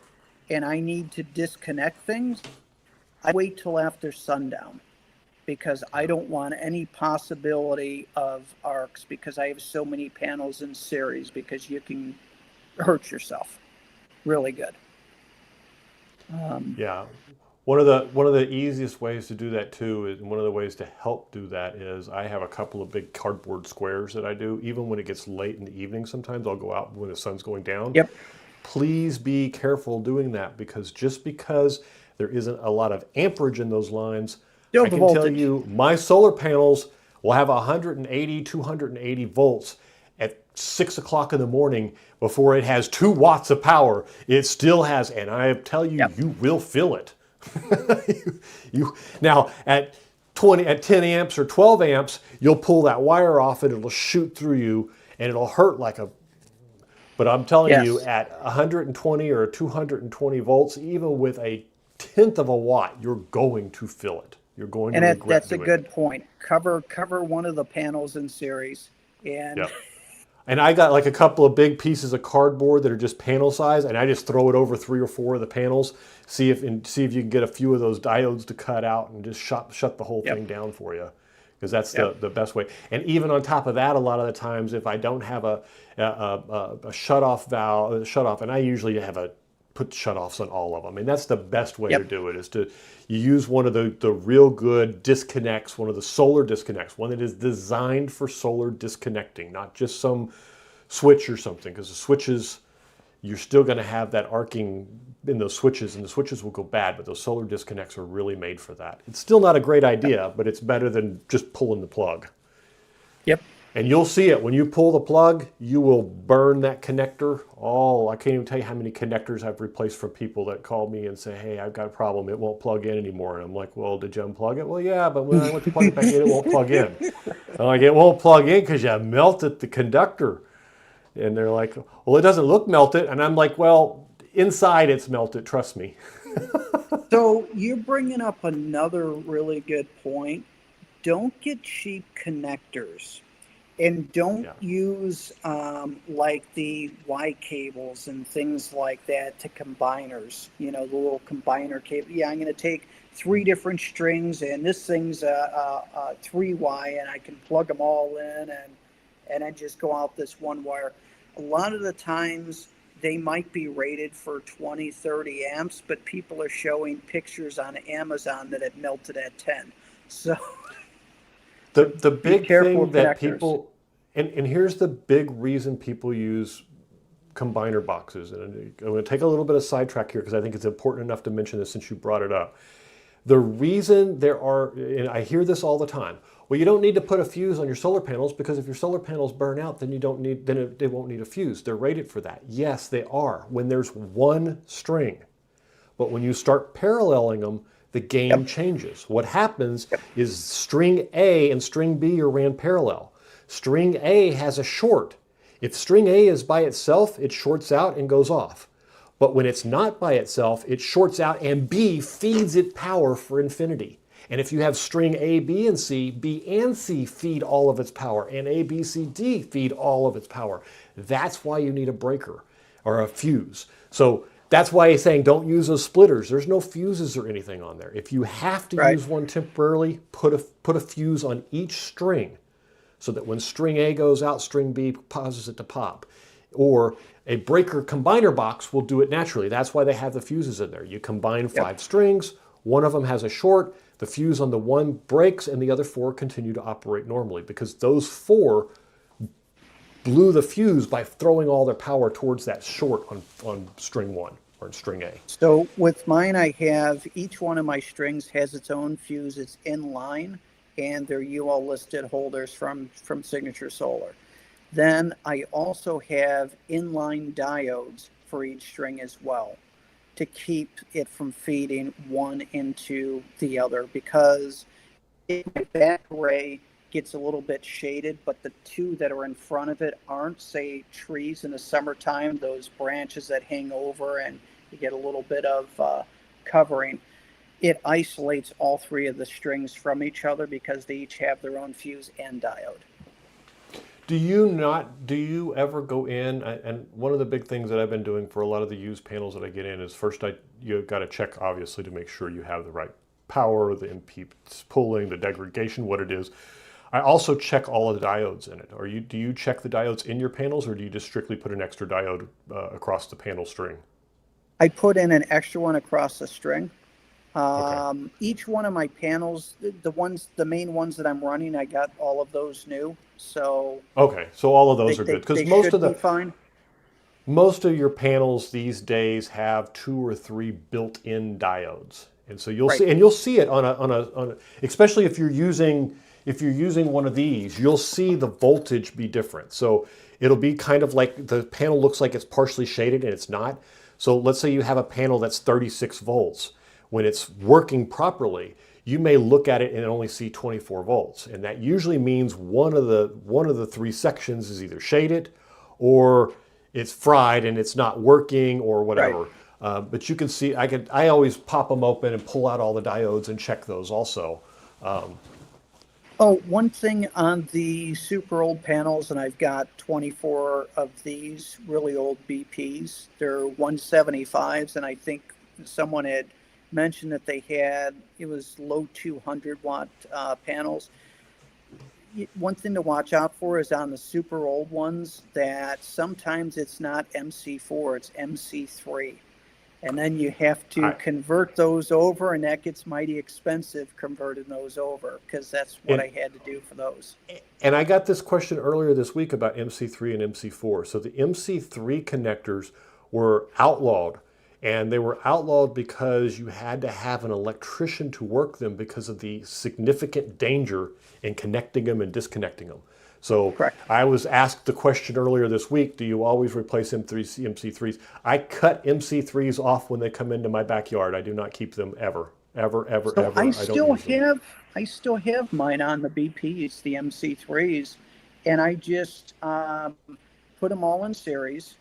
and I need to disconnect things, I wait till after sundown, because I don't want any possibility of arcs, because I have so many panels in series, because you can hurt yourself really good. Yeah. One of the easiest ways to do that too is, and one of the ways to help do that is, I have a couple of big cardboard squares that I do. Even when it gets late in the evening, sometimes I'll go out when the sun's going down. Yep. Please be careful doing that, because just because there isn't a lot of amperage in those lines, Still I the can tell voltage. you my solar panels will have 180, 280 volts at 6 o'clock in the morning before it has 2 watts of power. It still has, and I tell you, Yep. you will feel it. Now at 10 amps or 12 amps, you'll pull that wire off and it'll shoot through you and it'll hurt like a, but I'm telling Yes. you, at 120 or 220 volts, even with a 1/10 of a watt, you're going to feel it. You're going to regret That's a doing good it. point. Cover one of the panels in series, and Yep. And I got like a couple of big pieces of cardboard that are just panel size, and I just throw it over 3 or 4 of the panels, see if you can get a few of those diodes to cut out and just shut the whole Yep. thing down for you, because that's Yep. the best way. And even on top of that, a lot of the times, if I don't have a shutoff valve, and I usually put shutoffs on all of them. And that's the best way Yep. to do it, is to use one of the real good disconnects, one of the solar disconnects, one that is designed for solar disconnecting, not just some switch or something, because the switches, you're still going to have that arcing in those switches, and the switches will go bad, but those solar disconnects are really made for that. It's still not a great idea, but it's better than just pulling the plug. Yep. And you'll see it when you pull the plug, you will burn that connector. Oh, I can't even tell you how many connectors I've replaced for people that call me and say, hey, I've got a problem, it won't plug in anymore. And I'm like, well, did you unplug it? Well, yeah, but when I went to plug it back in, it won't plug in. I'm like, it won't plug in because you melted the conductor. And they're like, well, it doesn't look melted. And I'm like, well, inside it's melted, trust me. So you're bringing up another really good point. Don't get cheap connectors. And don't use like the Y cables and things like that to combiners. You know, the little combiner cable. Yeah, I'm going to take 3 different strings, and this thing's a 3Y, and I can plug them all in, and I just go out this one wire. A lot of the times they might be rated for 20, 30 amps, but people are showing pictures on Amazon that it melted at 10. So the big thing that connectors. people, and here's the big reason people use combiner boxes, and I'm going to take a little bit of sidetrack here because I think it's important enough to mention this since you brought it up. The reason there are, and I hear this all the time, well, you don't need to put a fuse on your solar panels, because if your solar panels burn out, then they won't need a fuse. They're rated for that. Yes, they are when there's one string. But when you start paralleling them, the game changes. What happens is string A and string B are ran parallel. String A has a short. If string A is by itself, it shorts out and goes off. But when it's not by itself, it shorts out and B feeds it power for infinity. And if you have string A, B, and C feed all of its power, and A, B, C, D feed all of its power. That's why you need a breaker or a fuse. So that's why he's saying don't use those splitters. There's no fuses or anything on there. If you have to use one temporarily, put a fuse on each string, so that when string A goes out, string B causes it to pop. Or a breaker combiner box will do it naturally. That's why they have the fuses in there. You combine 5 strings, one of them has a short, the fuse on the one breaks, and the other 4 continue to operate normally, because those 4 blew the fuse by throwing all their power towards that short on string 1 or string A. So with mine, I have each one of my strings has its own fuse. It's in line, and they're UL listed holders from Signature Solar. Then I also have inline diodes for each string as well to keep it from feeding one into the other, because if my back array gets a little bit shaded, but the two that are in front of it aren't, say trees in the summertime, those branches that hang over and you get a little bit of covering, it isolates all three of the strings from each other because they each have their own fuse and diode. Do you ever go in, and one of the big things that I've been doing for a lot of the used panels that I get in is first you've got to check obviously to make sure you have the right power, the impedance pulling, the degradation, what it is. I also check all of the diodes in it. Do you check the diodes in your panels, or do you just strictly put an extra diode across the panel string? I put in an extra one across the string. Okay. Each one of my panels, the main ones that I'm running, I got all of those new. So okay, so all of those are good, because most of your panels these days have 2 or 3 built-in diodes, and so you'll see it on a especially if you're using one of these, you'll see the voltage be different. So it'll be kind of like the panel looks like it's partially shaded and it's not. So let's say you have a panel that's 36 volts. When it's working properly, you may look at it and only see 24 volts. And that usually means one of the 3 sections is either shaded or it's fried and it's not working or whatever. Right. But you can see, I always pop them open and pull out all the diodes and check those also. One thing on the super old panels, and I've got 24 of these really old BPs. They're 175s, and I think someone had mentioned that they had, it was low 200 watt panels. One thing to watch out for is on the super old ones that sometimes it's not MC4, it's MC3. And then you have to convert those over, and that gets mighty expensive converting those over, because that's what I had to do for those. And I got this question earlier this week about MC3 and MC4. So the MC3 connectors were outlawed, and they were outlawed because you had to have an electrician to work them because of the significant danger in connecting them and disconnecting them. So correct. I was asked the question earlier this week, do you always replace MC3s? I cut MC3s off when they come into my backyard. I do not keep them ever. I still have mine on the BPs, the MC3s, and I just put them all in series,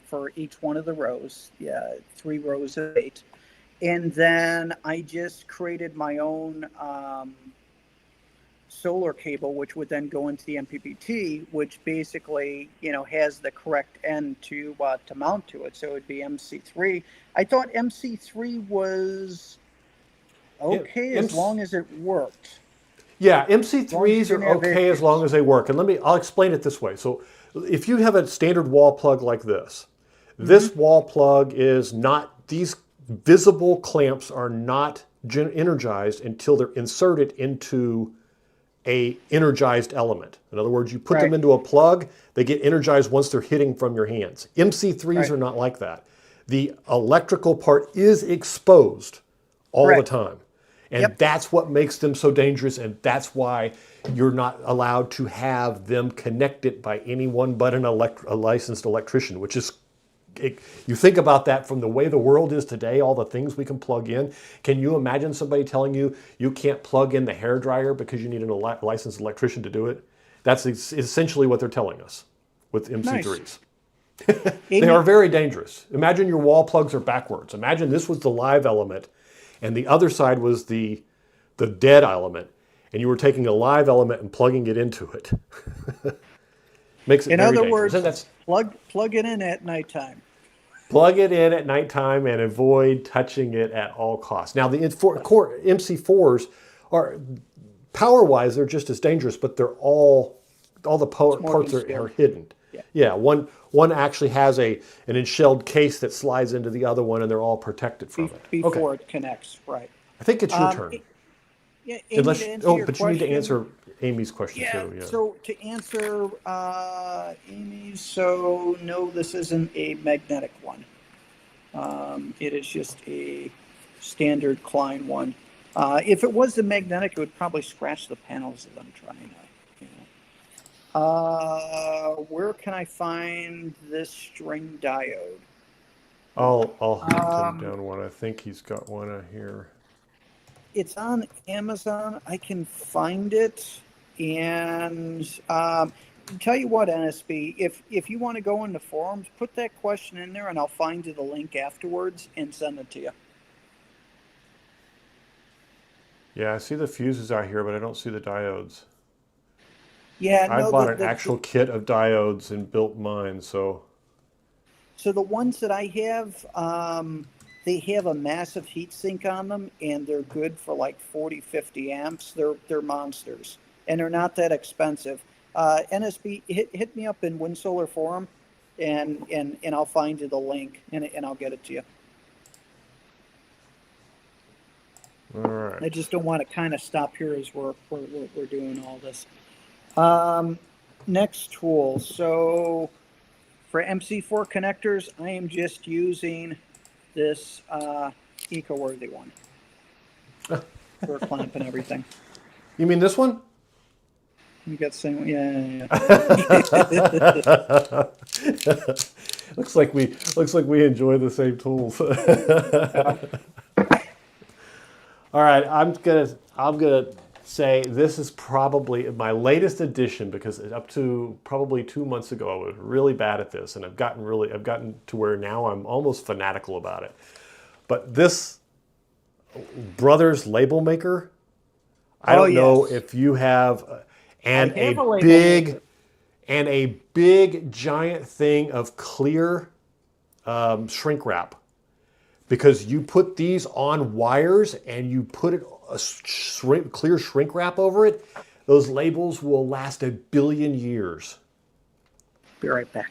for each one of the rows, 3 rows of 8. And then I just created my own solar cable, which would then go into the MPPT, which basically, has the correct end to mount to it. So it would be MC3. I thought MC3 was okay as long as it worked. Yeah, MC3s are okay as long as they work. And I'll explain it this way. So if you have a standard wall plug like this, this wall plug is not, these visible clamps are not energized until they're inserted into a energized element. In other words, you put them into a plug, they get energized once they're hitting from your hands. MC3s are not like that. The electrical part is exposed all the time. And that's what makes them so dangerous, and that's why you're not allowed to have them connected by anyone but a licensed electrician, which is, you think about that from the way the world is today, all the things we can plug in. Can you imagine somebody telling you you can't plug in the hairdryer because you need a licensed electrician to do it? That's essentially what they're telling us with MC3s. Nice. They are very dangerous. Imagine your wall plugs are backwards. Imagine this was the live element and the other side was the dead element, and you were taking a live element and plugging it into it. Makes it very dangerous. In other words, plug it in at nighttime. Plug it in at nighttime and avoid touching it at all costs. Now, the core MC4s are, power-wise, they're just as dangerous, but they're all the parts are hidden. Yeah, one actually has an enshelled case that slides into the other one, and they're all protected from it. Before it connects, right. I think it's your turn. Yeah, but you need to answer Amy's question too. Yeah. So to answer Amy's, so no, this isn't a magnetic one. It is just a standard Klein one. If it was the magnetic, it would probably scratch the panels that I'm trying to. Where can I find this string diode? I'll hunt him down one. I think he's got one here. It's on Amazon. I can find it. And tell you what, NSB, if you want to go into forums, put that question in there and I'll find you the link afterwards and send it to you. Yeah, I see the fuses out here, but I don't see the diodes. Yeah, I no, bought an actual kit of diodes and built mine, so. So the ones that I have, they have a massive heat sink on them, and they're good for like 40, 50 amps. They're monsters, and they're not that expensive. NSB, hit me up in WinSolar Forum, and I'll find you the link, and I'll get it to you. All right. I just don't want to kind of stop here as we're doing all this. Next tool. So for MC4 connectors, I am just using this eco-worthy one for clamping everything. You mean this one? You got the same one? Yeah. looks like we enjoy the same tools. All right, I'm gonna say this is probably my latest addition, because up to probably 2 months ago I was really bad at this, and I've gotten to where now I'm almost fanatical about it. But this Brothers label maker, I don't know if you have, and a big giant thing of clear shrink wrap. Because you put these on wires and you put clear shrink wrap over it, those labels will last 1 billion years. Be right back.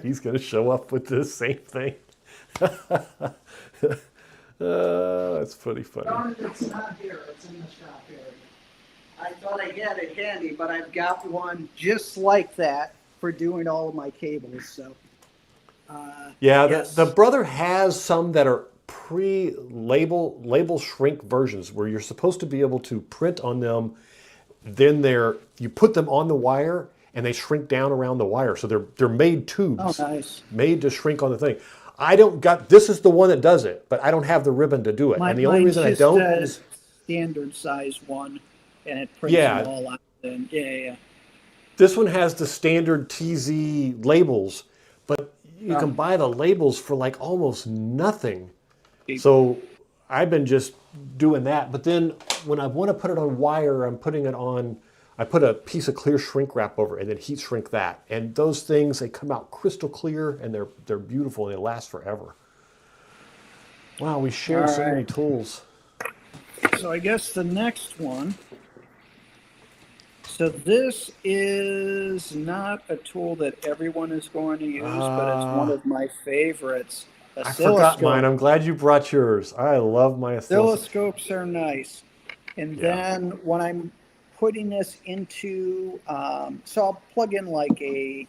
He's going to show up with this same thing. That's pretty funny. It's not here. It's in the shop area. I thought I had it handy, but I've got one just like that for doing all of my cables. So. Yes. The Brother has some that are label shrink versions where you're supposed to be able to print on them. Then you put them on the wire and they shrink down around the wire. So they're made tubes, made to shrink on the thing. This is the one that does it, but I don't have the ribbon to do it. And the only reason I don't is standard size one, and it prints them all out. And This one has the standard TZ labels, but you can buy the labels for like almost nothing. So I've been just doing that. But then when I want to put it on wire, I put a piece of clear shrink wrap over it and then heat shrink that. And those things, they come out crystal clear and they're beautiful and they last forever. Wow, we share so many tools. So I guess the next one. So this is not a tool that everyone is going to use, but it's one of my favorites. I forgot mine. I'm glad you brought yours. I love my oscilloscopes. Are nice. And then when I'm putting this into, so I'll plug in like a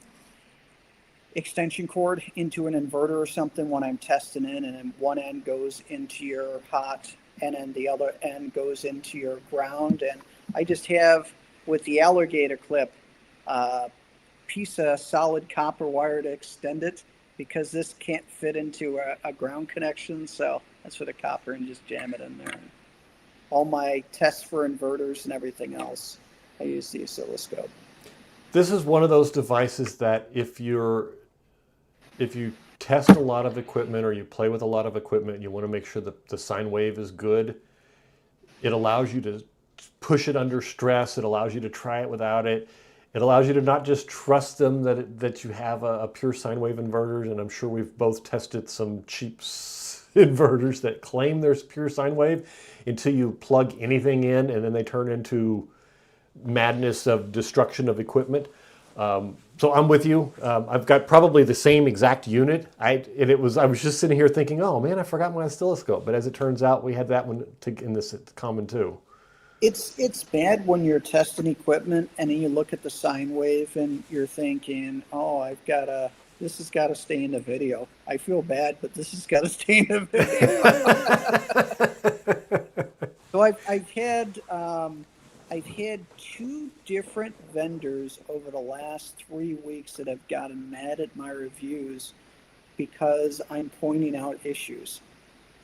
extension cord into an inverter or something when I'm testing in, and then one end goes into your hot, and then the other end goes into your ground. And I just have, with the alligator clip, piece of solid copper wire to extend it, because this can't fit into a ground connection. So that's for the copper, and just jam it in there. And all my tests for inverters and everything else, I use the oscilloscope. This is one of those devices that if you test a lot of equipment or you play with a lot of equipment and you want to make sure that the sine wave is good, it allows you to push it under stress. It allows you to try it without it. It allows you to not just trust them that you have a pure sine wave inverters, and I'm sure we've both tested some cheap inverters that claim there's pure sine wave until you plug anything in and then they turn into madness of destruction of equipment. So I'm with you. I've got probably the same exact unit. I was just sitting here thinking, oh man, I forgot my oscilloscope. But as it turns out, we had that one in this common too. It's bad when you're testing equipment and then you look at the sine wave and you're thinking, oh, I've got a This has got to stay in the video. I feel bad, but this has got to stay in the video. So I've had two different vendors over the last 3 weeks that have gotten mad at my reviews because I'm pointing out issues,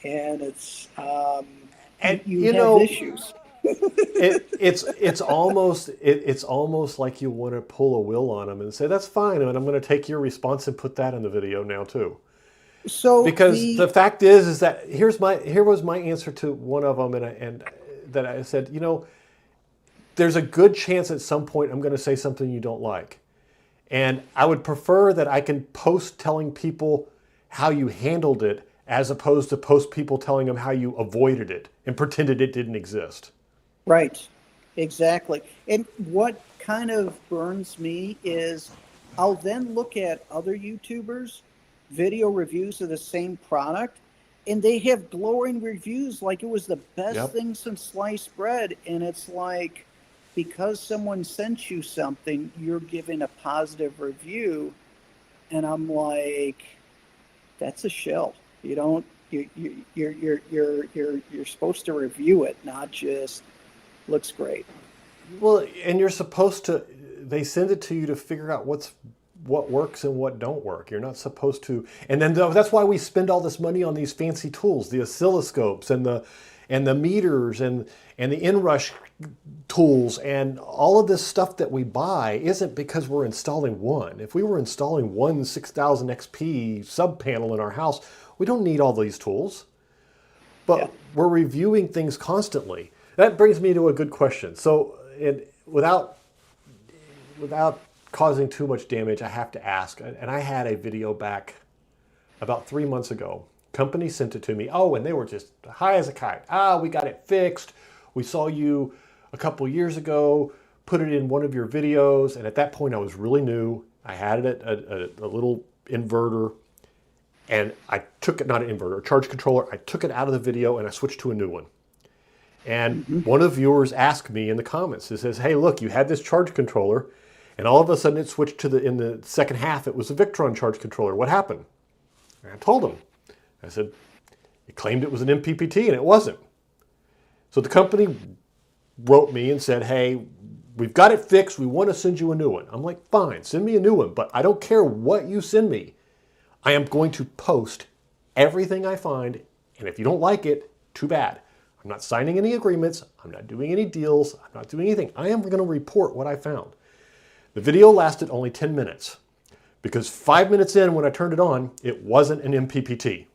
and it's And you have issues. it's almost like you want to pull a will on them and say that's fine, and I'm going to take your response and put that in the video now too. So Because the fact is that here was my answer to one of them, and that I said, you know, there's a good chance at some point I'm going to say something you don't like, and I would prefer that I can post telling people how you handled it as opposed to post people telling them how you avoided it and pretended it didn't exist. Right, exactly. And what kind of burns me is I'll then look at other YouTubers' video reviews of the same product, and they have glowing reviews like it was the best thing since sliced bread. And it's like, because someone sent you something, you're giving a positive review. And I'm like, that's a shill. You don't, you're supposed to review it, not just looks great. Well, and you're supposed to, they send it to you to figure out what works and what don't work. You're not supposed to, and then that's why we spend all this money on these fancy tools, the oscilloscopes and the meters and the inrush tools, and all of this stuff that we buy isn't because we're installing one. If we were installing one 6000 XP sub panel in our house, we don't need all these tools. But we're reviewing things constantly. That brings me to a good question. So, without causing too much damage, I have to ask, and I had a video back about 3 months ago. Company sent it to me. Oh, and they were just high as a kite. We got it fixed. We saw you a couple years ago, put it in one of your videos, and at that point I was really new. I had it a little inverter, and I took it, not an inverter, a charge controller, I took it out of the video and I switched to a new one. And one of the viewers asked me in the comments, it says, hey, look, you had this charge controller, and all of a sudden it switched to in the second half, it was a Victron charge controller. What happened? And I told him. I said, it claimed it was an MPPT, and it wasn't. So the company wrote me and said, hey, we've got it fixed. We want to send you a new one. I'm like, fine, send me a new one, but I don't care what you send me. I am going to post everything I find, and if you don't like it, too bad. I'm not signing any agreements. I'm not doing any deals. I'm not doing anything. I am going to report what I found. The video lasted only 10 minutes because 5 minutes in when I turned it on, it wasn't an MPPT.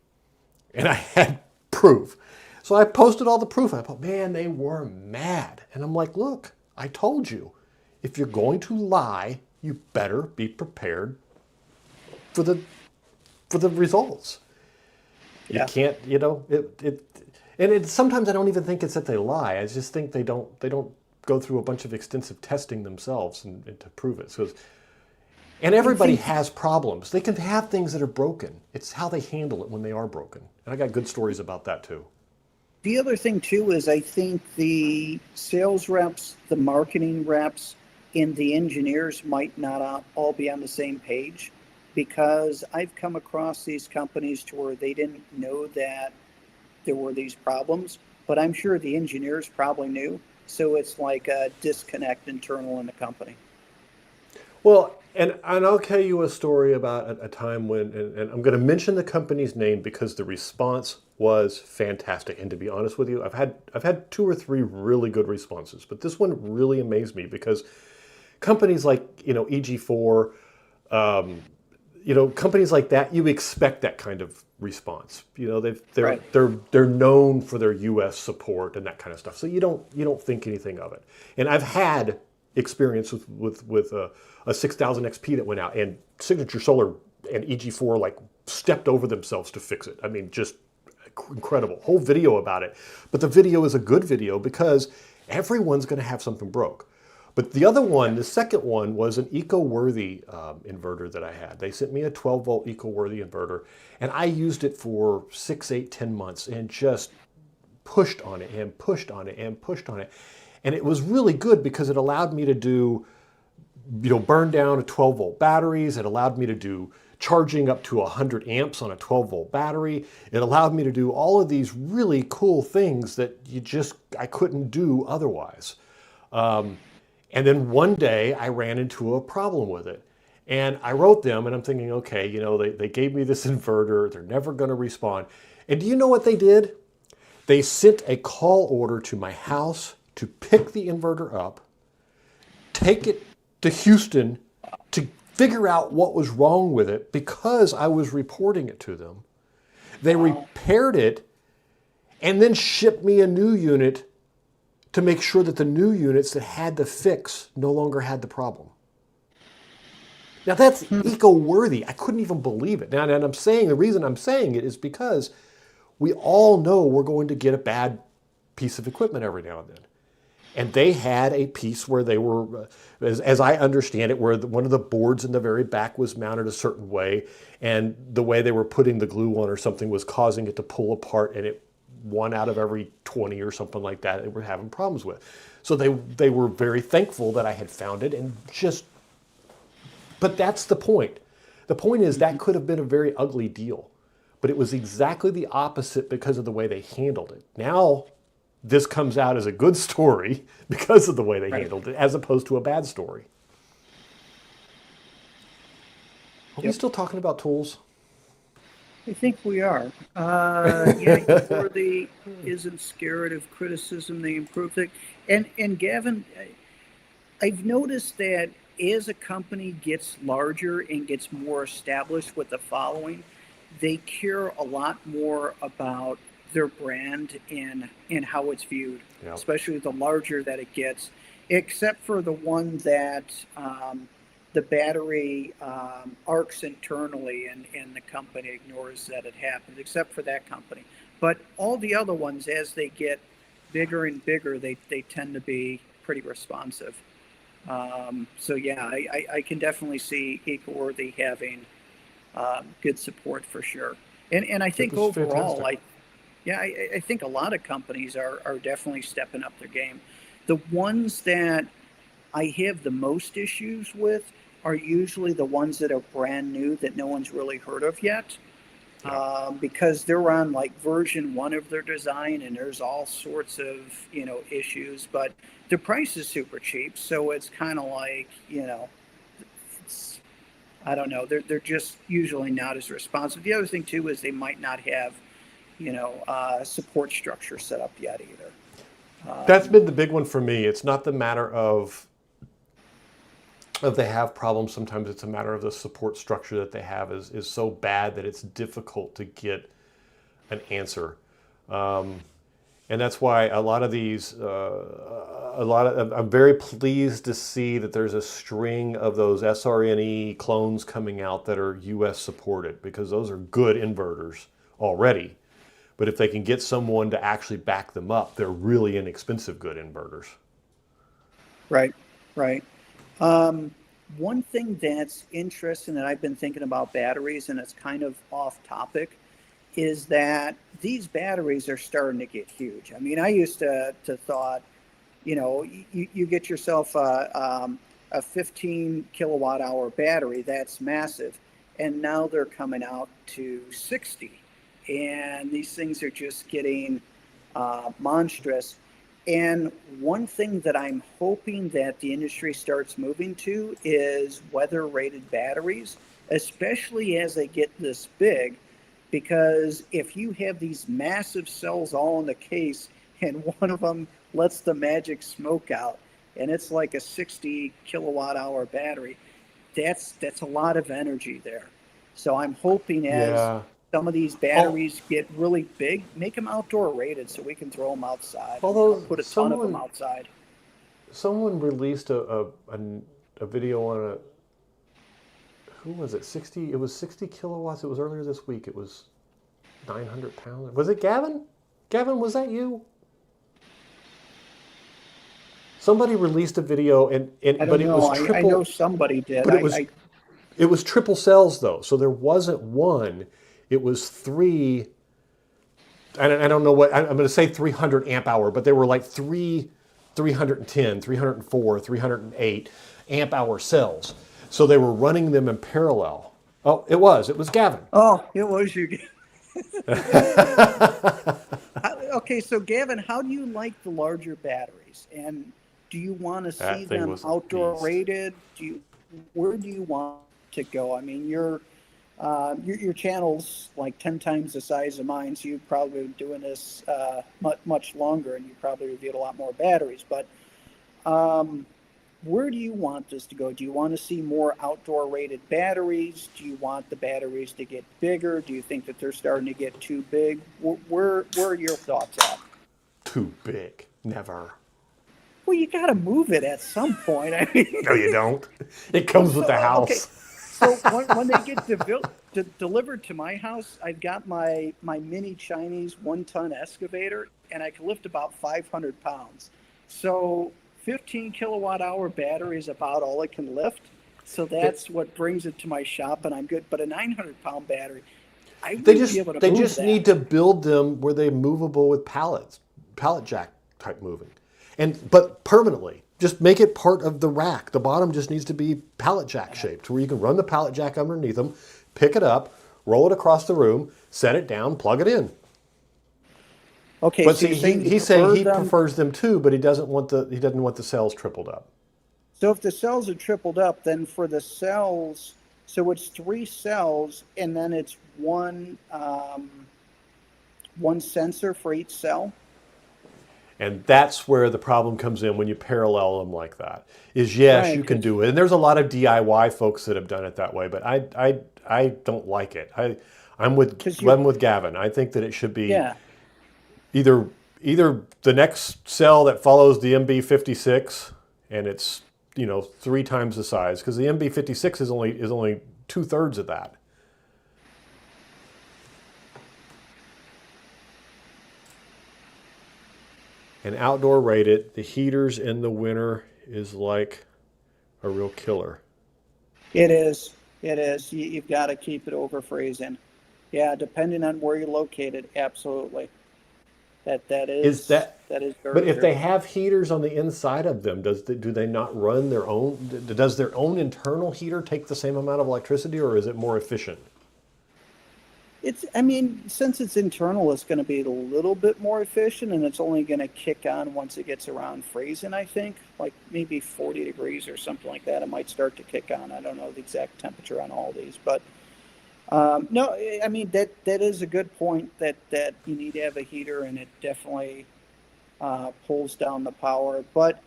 And I had proof. So I posted all the proof. I thought, man, they were mad. And I'm like, look, I told you, if you're going to lie, you better be prepared for the results. You can't, you know, sometimes I don't even think it's that they lie. I just think they don't go through a bunch of extensive testing themselves and to prove it. And everybody has problems. They can have things that are broken. It's how they handle it when they are broken. And I got good stories about that too. The other thing too is I think the sales reps, the marketing reps, and the engineers might not all be on the same page, because I've come across these companies to where they didn't know that there were these problems, but I'm sure the engineers probably knew. So it's like a disconnect internal in the company. Well, and I'll tell you a story about a time when, and I'm going to mention the company's name because the response was fantastic. And to be honest with you, I've had 2 or 3 really good responses, but this one really amazed me because companies like, EG4, companies like that, you expect that kind of response. They're known for their U.S. support and that kind of stuff. So you don't think anything of it. And I've had experience with a 6000 XP that went out, and Signature Solar and EG4 like stepped over themselves to fix it. I mean, just incredible. Whole video about it. But the video is a good video because everyone's going to have something broke. But the other one, the second one, was an eco-worthy inverter that I had. They sent me a 12-volt eco-worthy inverter, and I used it for 6, 8, 10 months and just pushed on it and pushed on it and pushed on it. And it was really good because it allowed me to do, burn down 12-volt batteries. It allowed me to do charging up to 100 amps on a 12-volt battery. It allowed me to do all of these really cool things that I couldn't do otherwise. And then one day I ran into a problem with it. And I wrote them and I'm thinking, okay, you know, they gave me this inverter. They're never going to respond. And do you know what they did? They sent a call order to my house to pick the inverter up, take it to Houston to figure out what was wrong with it because I was reporting it to them. They repaired it and then shipped me a new unit to make sure that the new units that had the fix no longer had the problem. Now that's eco-worthy. I couldn't even believe it. Now, and I'm saying, the reason I'm saying it is because we all know we're going to get a bad piece of equipment every now and then. And they had a piece where they were, as I understand it, where one of the boards in the very back was mounted a certain way, and the way they were putting the glue on or something was causing it to pull apart, and it, 1 out of every 20 or something like that, they were having problems with. So they were very thankful that I had found it, and just, but that's the point. The point is that could have been a very ugly deal, but it was exactly the opposite because of the way they handled it. Now, this comes out as a good story because of the way they handled it, as opposed to a bad story. Are we still talking about tools? I think we are. Yeah, Worthy isn't scared of criticism. They improve it. And Gavin, I've noticed that as a company gets larger and gets more established with the following, they care a lot more about their brand and how it's viewed, especially the larger that it gets, except for the one that the battery arcs internally and the company ignores that it happened, except for that company. But all the other ones, as they get bigger and bigger, they tend to be pretty responsive. So yeah, I can definitely see Ecoworthy having good support for sure. And I think overall, I think a lot of companies are definitely stepping up their game. The ones that I have the most issues with are usually the ones that are brand new that no one's really heard of yet. Because they're on like version 1 of their design and there's all sorts of, issues, but the price is super cheap. So it's kind of like, I don't know. They're just usually not as responsive. The other thing too is they might not have, support structure set up yet either. That's been the big one for me. It's not the matter of they have problems. Sometimes it's a matter of the support structure that they have is so bad that it's difficult to get an answer. And that's why a lot of these, I'm very pleased to see that there's a string of those SRNE clones coming out that are US supported, because those are good inverters already. But if they can get someone to actually back them up, they're really inexpensive good inverters. Right. One thing that's interesting that I've been thinking about batteries, and it's kind of off topic, is that these batteries are starting to get huge. I mean, I used to thought, you get yourself a 15 kilowatt hour battery, that's massive. And now they're coming out to 60. And these things are just getting monstrous. And one thing that I'm hoping that the industry starts moving to is weather-rated batteries, especially as they get this big, because if you have these massive cells all in the case and one of them lets the magic smoke out and it's like a 60 kilowatt hour battery, that's a lot of energy there. So I'm hoping as some of these batteries get really big, make them outdoor rated so we can throw them outside. Although put a ton of them outside. Someone released a video on who was it? 60. It was 60 kilowatts. It was earlier this week. It was 900 pounds. Was it Gavin? Gavin, was that you? Somebody released a video but it was triple. I know somebody did. But it was triple cells though, so there wasn't one. It was 3, I don't know what, I'm going to say 300 amp hour, but they were like 310, 304, 308 amp hour cells. So they were running them in parallel. Oh, it was Gavin. Oh, it was you. Okay, so Gavin, how do you like the larger batteries? And do you want to see That thing them was a outdoor beast. rated? Where do you want to go? I mean, your channel's like 10 times the size of mine, so you've probably been doing this much longer, and you probably reviewed a lot more batteries. But where do you want this to go? Do you want to see more outdoor rated batteries? Do you want the batteries to get bigger? Do you think that they're starting to get too big? Where are your thoughts at? Too big. Never. Well, you got to move it at some point. I mean, No, you don't. It comes with the house. Okay. So when they get delivered to my house, I've got my mini Chinese 1-ton excavator, and I can lift about 500 pounds. So 15 kilowatt hour battery is about all it can lift. So that's what brings it to my shop, and I'm good. But a 900-pound battery, I wouldn't be able to move They just that. need to build them where they're movable with pallets, pallet jack type moving, but permanently. Just make it part of the rack. The bottom just needs to be pallet jack shaped, where you can run the pallet jack underneath them, pick it up, roll it across the room, set it down, plug it in. Okay, But so see, he's saying he prefers them too, but he doesn't want the cells tripled up. So if the cells are tripled up, then for the cells, so it's 3 cells, and then it's one sensor for each cell. And that's where the problem comes in when you parallel them like that. Is yes, Right, you can do it, and there's a lot of DIY folks that have done it that way. But I don't like it. I'm with Gavin. I think that it should be either the next cell that follows the MB56, and it's 3 times the size, because the MB56 is only 2/3 of that. And outdoor rated, the heaters in the winter is like a real killer. It is. It is. You've got to keep it over freezing. Yeah, depending on where you're located, absolutely. That is very But if true. they have heaters on the inside of them, do they not run their own? Does their own internal heater take the same amount of electricity, or is it more efficient? I mean, since it's internal, it's going to be a little bit more efficient, and it's only going to kick on once it gets around freezing, I think. Like maybe 40 degrees or something like that. It might start to kick on. I don't know the exact temperature on all these. But no, I mean, that is a good point that you need to have a heater, and it definitely pulls down the power. But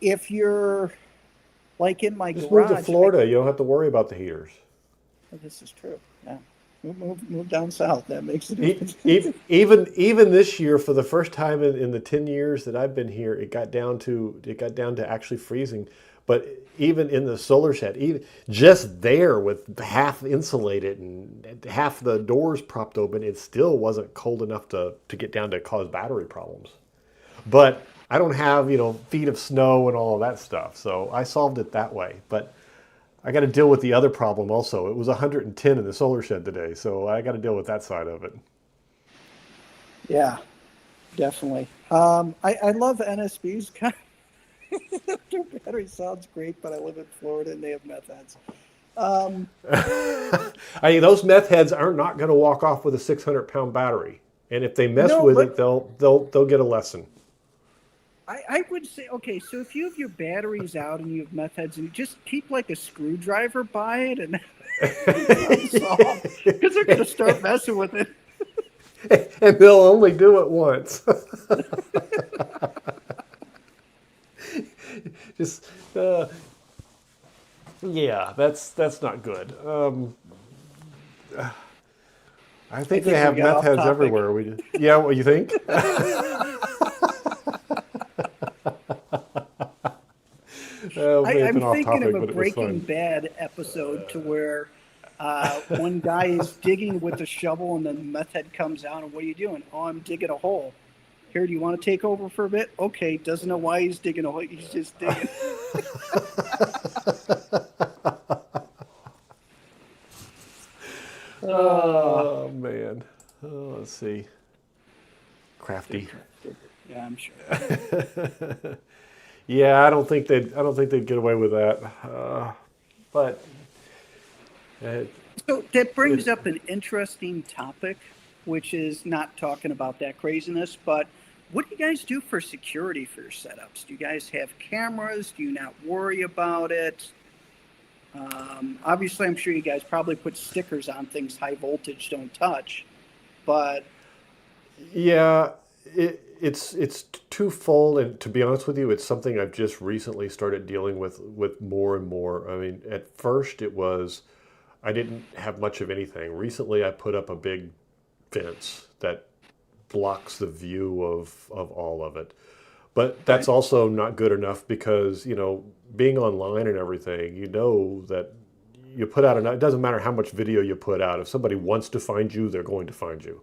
if you're like in my Just garage... move to Florida. You don't have to worry about the heaters. This is true, yeah. Move down south. That makes a difference. Even this year, for the first time in the 10 years that I've been here, it got down to actually freezing. But even in the solar shed, even just there with half insulated and half the doors propped open, it still wasn't cold enough to get down to cause battery problems. But I don't have feet of snow and all of that stuff, so I solved it that way. But I got to deal with the other problem also. It was 110 in the solar shed today, so I got to deal with that side of it. Yeah, definitely. I love NSB's. Their battery sounds great, but I live in Florida and they have meth heads. Those meth heads are not going to walk off with a 600-pound battery, and if they mess with it, they'll get a lesson. I would say, okay, so if you have your batteries out and you have meth heads, and you just keep like a screwdriver by it, and because they're going to start messing with it. And they'll only do it once. Yeah, that's not good. I think they have meth heads everywhere. Yeah, what you think? I'm thinking of a Breaking Bad episode to where one guy is digging with a shovel and then the meth head comes out, and what are you doing? Oh, I'm digging a hole. Here, do you want to take over for a bit? Okay, doesn't know why he's digging a hole. He's just digging. Oh, man. Oh, let's see. Crafty. Yeah, I'm sure. Yeah, I don't think they'd get away with that. But So that brings up an interesting topic, which is not talking about that craziness, but what do you guys do for security for your setups? Do you guys have cameras? Do you not worry about it? Obviously, I'm sure you guys probably put stickers on things high voltage don't touch, but Yeah, it's twofold, and to be honest with you, it's something I've just recently started dealing with more and more. I mean, at first it was I didn't have much of anything. Recently, I put up a big fence that blocks the view of all of it. But that's right, also not good enough because, being online and everything, that you put out, it doesn't matter how much video you put out. If somebody wants to find you, they're going to find you.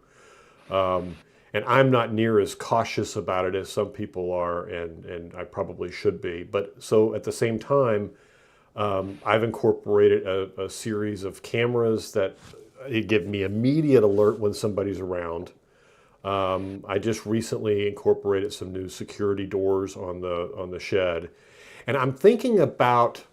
And I'm not near as cautious about it as some people are, and I probably should be. But so at the same time, I've incorporated a series of cameras that give me immediate alert when somebody's around. I just recently incorporated some new security doors on the shed, and I'm thinking about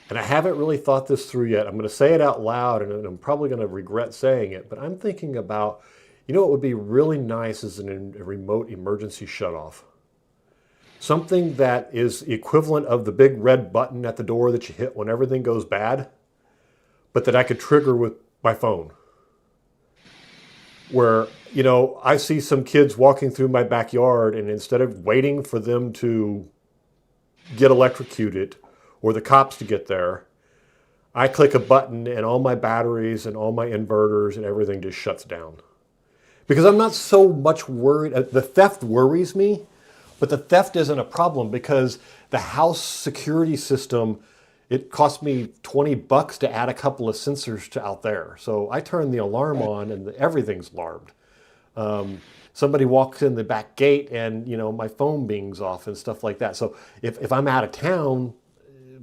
and I haven't really thought this through yet. I'm going to say it out loud, and I'm probably going to regret saying it, but I'm thinking about, what would be really nice is a remote emergency shutoff. Something that is equivalent of the big red button at the door that you hit when everything goes bad, but that I could trigger with my phone. Where, I see some kids walking through my backyard, and instead of waiting for them to get electrocuted or the cops to get there, I click a button and all my batteries and all my inverters and everything just shuts down. Because I'm not so much worried. The theft worries me, but the theft isn't a problem because the house security system, it cost me $20 to add a couple of sensors to out there. So I turn the alarm on and everything's alarmed. Somebody walks in the back gate and, my phone bings off and stuff like that. So if I'm out of town,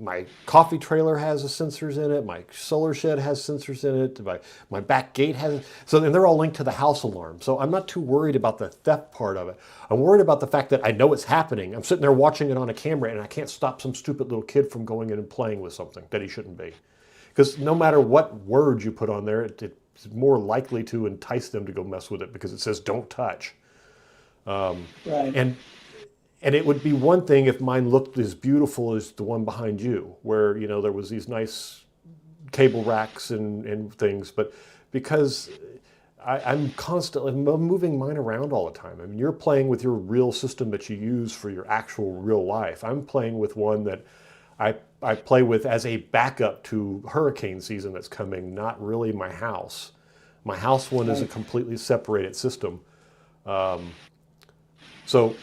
my coffee trailer has the sensors in it. My solar shed has sensors in it. My back gate has, so then they're all linked to the house alarm. So I'm not too worried about the theft part of it. I'm worried about the fact that I know it's happening. I'm sitting there watching it on a camera and I can't stop some stupid little kid from going in and playing with something that he shouldn't be. Because no matter what words you put on there, it's more likely to entice them to go mess with it because it says don't touch. right. And it would be one thing if mine looked as beautiful as the one behind you, where there was these nice cable racks and things. But because I'm constantly moving mine around all the time. I mean, you're playing with your real system that you use for your actual real life. I'm playing with one that I play with as a backup to hurricane season that's coming, not really my house. My house one is a completely separated system. So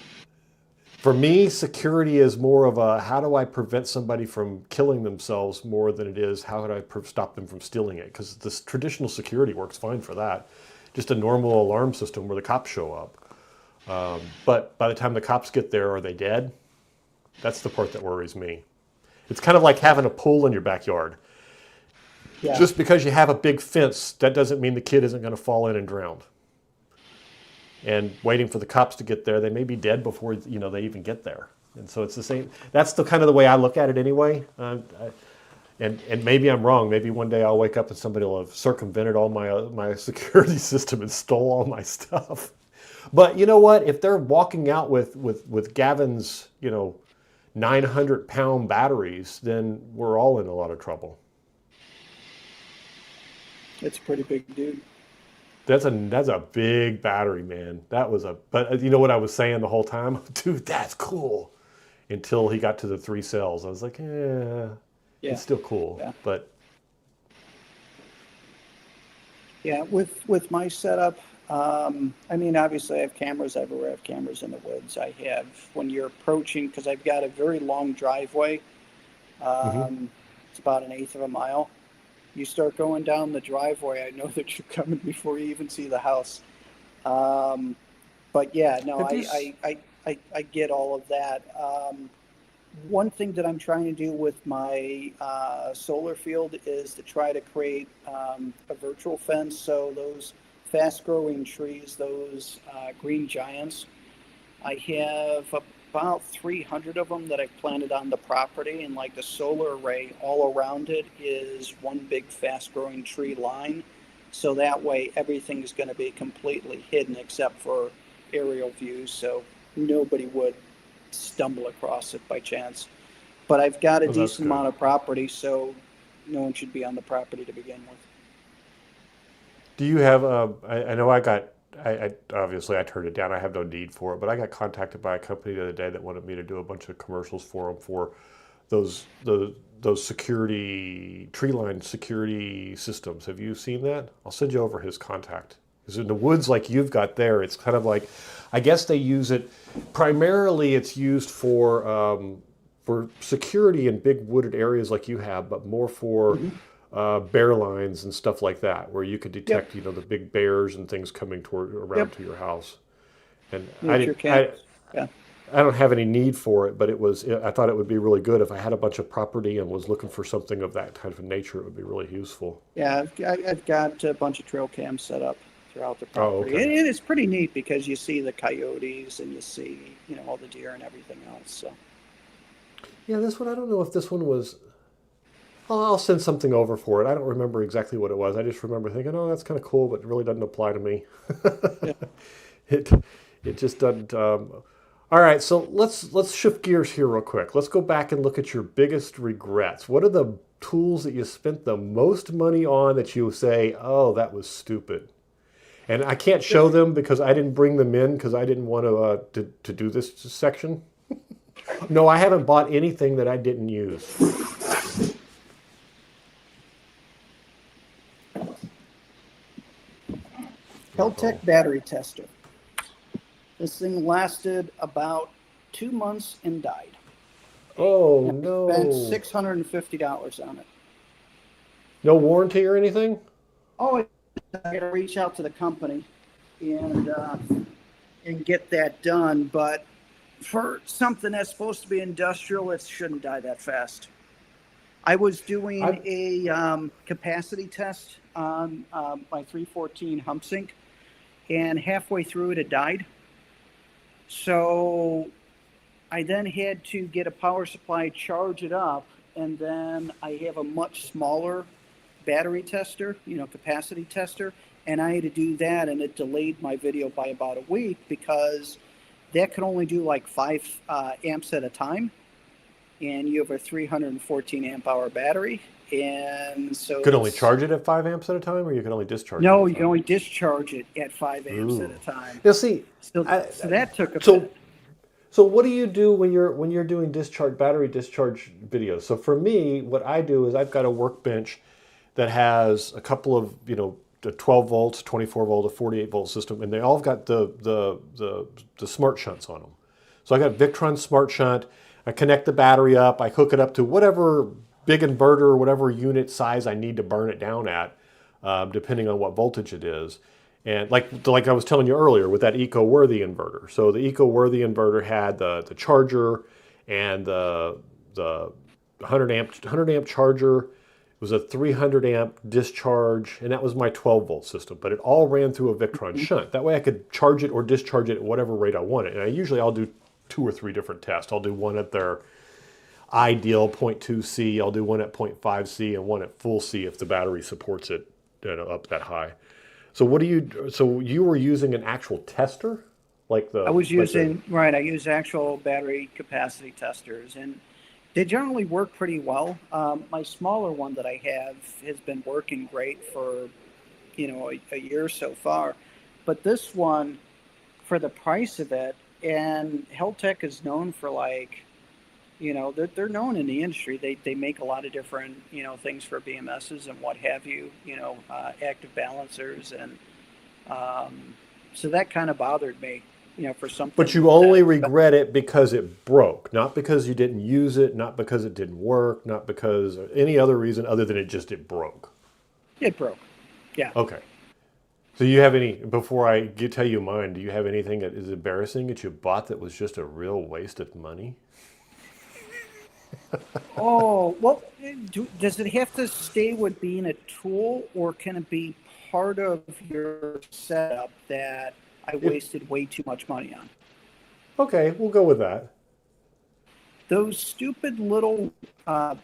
for me, security is more of a how do I prevent somebody from killing themselves more than it is how do I stop them from stealing it? Because this traditional security works fine for that. Just a normal alarm system where the cops show up. But by the time the cops get there, are they dead? That's the part that worries me. It's kind of like having a pool in your backyard. Yeah. Just because you have a big fence, that doesn't mean the kid isn't going to fall in and drown. And waiting for the cops to get there, they may be dead before they even get there. And so it's the same. That's the kind of the way I look at it anyway. And maybe I'm wrong. Maybe one day I'll wake up and somebody will have circumvented all my security system and stole all my stuff. But you know what? If they're walking out with Gavin's 900-pound batteries, then we're all in a lot of trouble. It's a pretty big dude. That's a big battery, man. But you know what I was saying the whole time? Dude, that's cool. Until he got to the 3 cells. I was like, yeah. It's still cool. Yeah. But Yeah, with my setup, I mean, obviously I have cameras everywhere. I have cameras in the woods. I have, when you're approaching, because I've got a very long driveway, it's about 1/8 of a mile. You start going down the driveway, I know that you're coming before you even see the house. But yeah, no, I get all of that. One thing that I'm trying to do with my solar field is to try to create a virtual fence. So those fast growing trees, those green giants, I have about 300 of them that I've planted on the property, and like the solar array all around it is one big fast growing tree line. So that way everything is going to be completely hidden except for aerial views, so nobody would stumble across it by chance. But I've got a decent amount of property, so no one should be on the property to begin with. Do you have, I know I obviously I turned it down. I have no need for it, but I got contacted by a company the other day that wanted me to do a bunch of commercials for them for those security, tree line security systems. Have you seen that? I'll send you over his contact. Because in the woods like you've got there, it's kind of like, I guess they use it, primarily it's used for security in big wooded areas like you have, but more for bear lines and stuff like that, where you could detect, the big bears and things coming around to your house. And I don't have any need for it, but I thought it would be really good if I had a bunch of property and was looking for something of that kind of nature. It would be really useful. Yeah, I've got a bunch of trail cams set up throughout the property. Oh, okay. And it's pretty neat because you see the coyotes and you see, all the deer and everything else. So. Yeah, this one, I don't know if this one was, I'll send something over for it. I don't remember exactly what it was. I just remember thinking, oh, that's kind of cool, but it really doesn't apply to me. It just doesn't. All right, so let's shift gears here real quick. Let's go back and look at your biggest regrets. What are the tools that you spent the most money on that you say, oh, that was stupid? And I can't show them because I didn't bring them in because I didn't want to do this section. No, I haven't bought anything that I didn't use. Heltec battery tester. This thing lasted about 2 months and died. Oh, no. Spent $650 on it. No warranty or anything? Oh, I got to reach out to the company and get that done. But for something that's supposed to be industrial, it shouldn't die that fast. I was doing a capacity test on my 314 hump sink, and halfway through it died. So I then had to get a power supply, charge it up, and then I have a much smaller battery tester, capacity tester, and I had to do that, and it delayed my video by about a week because that can only do like 5 amps at a time, and you have a 314 amp hour battery, and so you could only charge it at 5 amps at a time, or you can only discharge it? No, you can only discharge it at 5 amps at a time. Now see, so that took a bit. So what do you do when you're doing battery discharge videos? So for me, what I do is I've got a workbench that has a couple of, the 12 volts, 24 volt, a 48 volt system, and they all got the smart shunts on them. So I got Victron smart shunt. I connect the battery up. I hook it up to whatever big inverter or whatever unit size I need to burn it down at, depending on what voltage it is. And like I was telling you earlier with that eco-worthy inverter. So the eco-worthy inverter had the charger and the 100 amp charger. It was a 300 amp discharge, and that was my 12 volt system. But it all ran through a Victron shunt. That way I could charge it or discharge it at whatever rate I wanted. And I'll do 2 or 3 different tests. I'll do one at their ideal 0.2 C. I'll do one at 0.5 C and one at full C if the battery supports it up that high. So you were using an actual tester? I use actual battery capacity testers, and they generally work pretty well. My smaller one that I have has been working great for, a year so far. But this one, for the price of it, and Heltec is known for they're known in the industry. They make a lot of different, things for BMSs and what have you, active balancers. And so that kind of bothered me, for something. But you only regret it because it broke, not because you didn't use it, not because it didn't work, not because of any other reason other than it broke. It broke. Yeah. Okay. So you have before I tell you mine, do you have anything that is embarrassing that you bought that was just a real waste of money? Oh, well, does it have to stay with being a tool, or can it be part of your setup that I wasted way too much money on? Okay, we'll go with that. those stupid little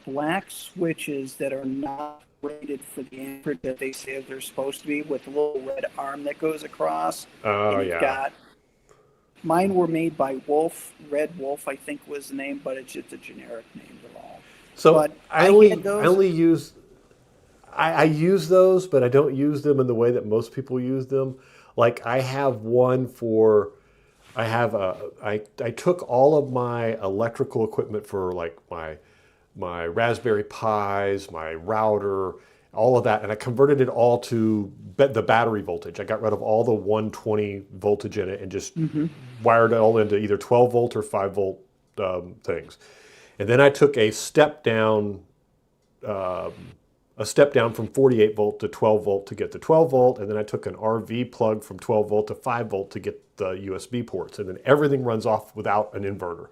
black switches that are not rated for the amperage that they say they're supposed to be, with the little red arm that goes across. Oh, And you've got, mine were made by Wolf, Red Wolf, I think was the name, but it's just a generic name at all. So But I only use I use those, but I don't use them in the way that most people use them. Like I have one for, I took all of my electrical equipment for like my Raspberry Pis, my router, all of that, and I converted it all to the battery voltage. I got rid of all the 120 voltage in it and just wired it all into either 12 volt or 5 volt things. And then I took a step down from 48 volt to 12 volt to get the 12 volt, and then I took an RV plug from 12 volt to 5 volt to get the USB ports, and then everything runs off without an inverter.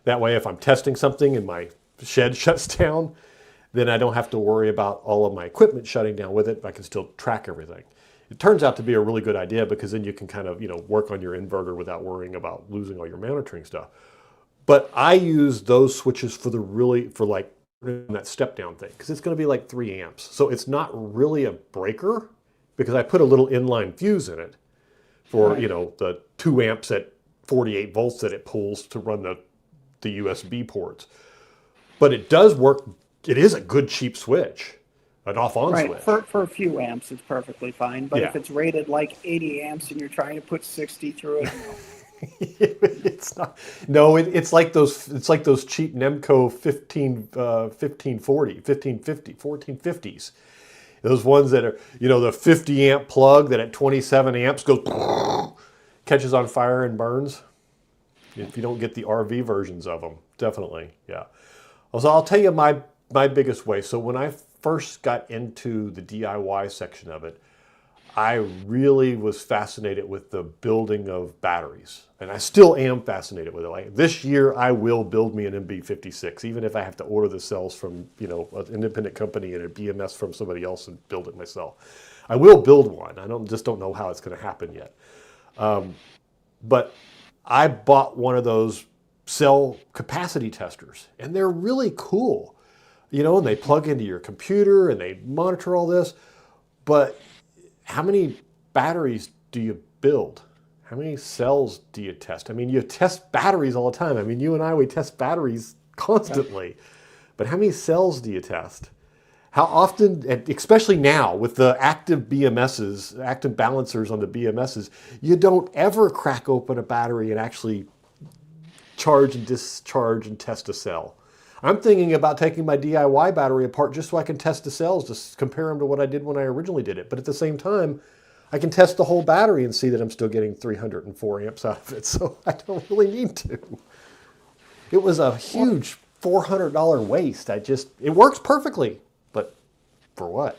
That way, if I'm testing something and my shed shuts down, then I don't have to worry about all of my equipment shutting down with it. I can still track everything. It turns out to be a really good idea because then you can kind of, work on your inverter without worrying about losing all your monitoring stuff. But I use those switches for like that step down thing because it's going to be like 3 amps. So it's not really a breaker because I put a little inline fuse in it for, the 2 amps at 48 volts that it pulls to run the USB ports. But it does work. It is a good cheap switch, an off-on switch. For a few amps, it's perfectly fine. But if it's rated like 80 amps and you're trying to put 60 through it, it's not. No, it's like those. It's like those cheap Nemco 1450s. Those ones that are, the 50 amp plug that at 27 amps goes catches on fire and burns. If you don't get the RV versions of them, definitely, yeah. So I'll tell you my biggest way. So when I first got into the DIY section of it, I really was fascinated with the building of batteries. And I still am fascinated with it. Like this year, I will build me an MB56, even if I have to order the cells from, an independent company and a BMS from somebody else and build it myself. I will build one. I just don't know how it's going to happen yet. But I bought one of those cell capacity testers, and they're really cool. And they plug into your computer and they monitor all this. But how many batteries do you build? How many cells do you test? I mean, you test batteries all the time. I mean, you and we test batteries constantly. But how many cells do you test? How often, especially now with the active BMSs, active balancers on the BMSs, you don't ever crack open a battery and actually charge and discharge and test a cell. I'm thinking about taking my DIY battery apart just so I can test the cells to compare them to what I did when I originally did it. But at the same time, I can test the whole battery and see that I'm still getting 304 amps out of it. So I don't really need to. It was a huge $400 waste. It works perfectly, but for what?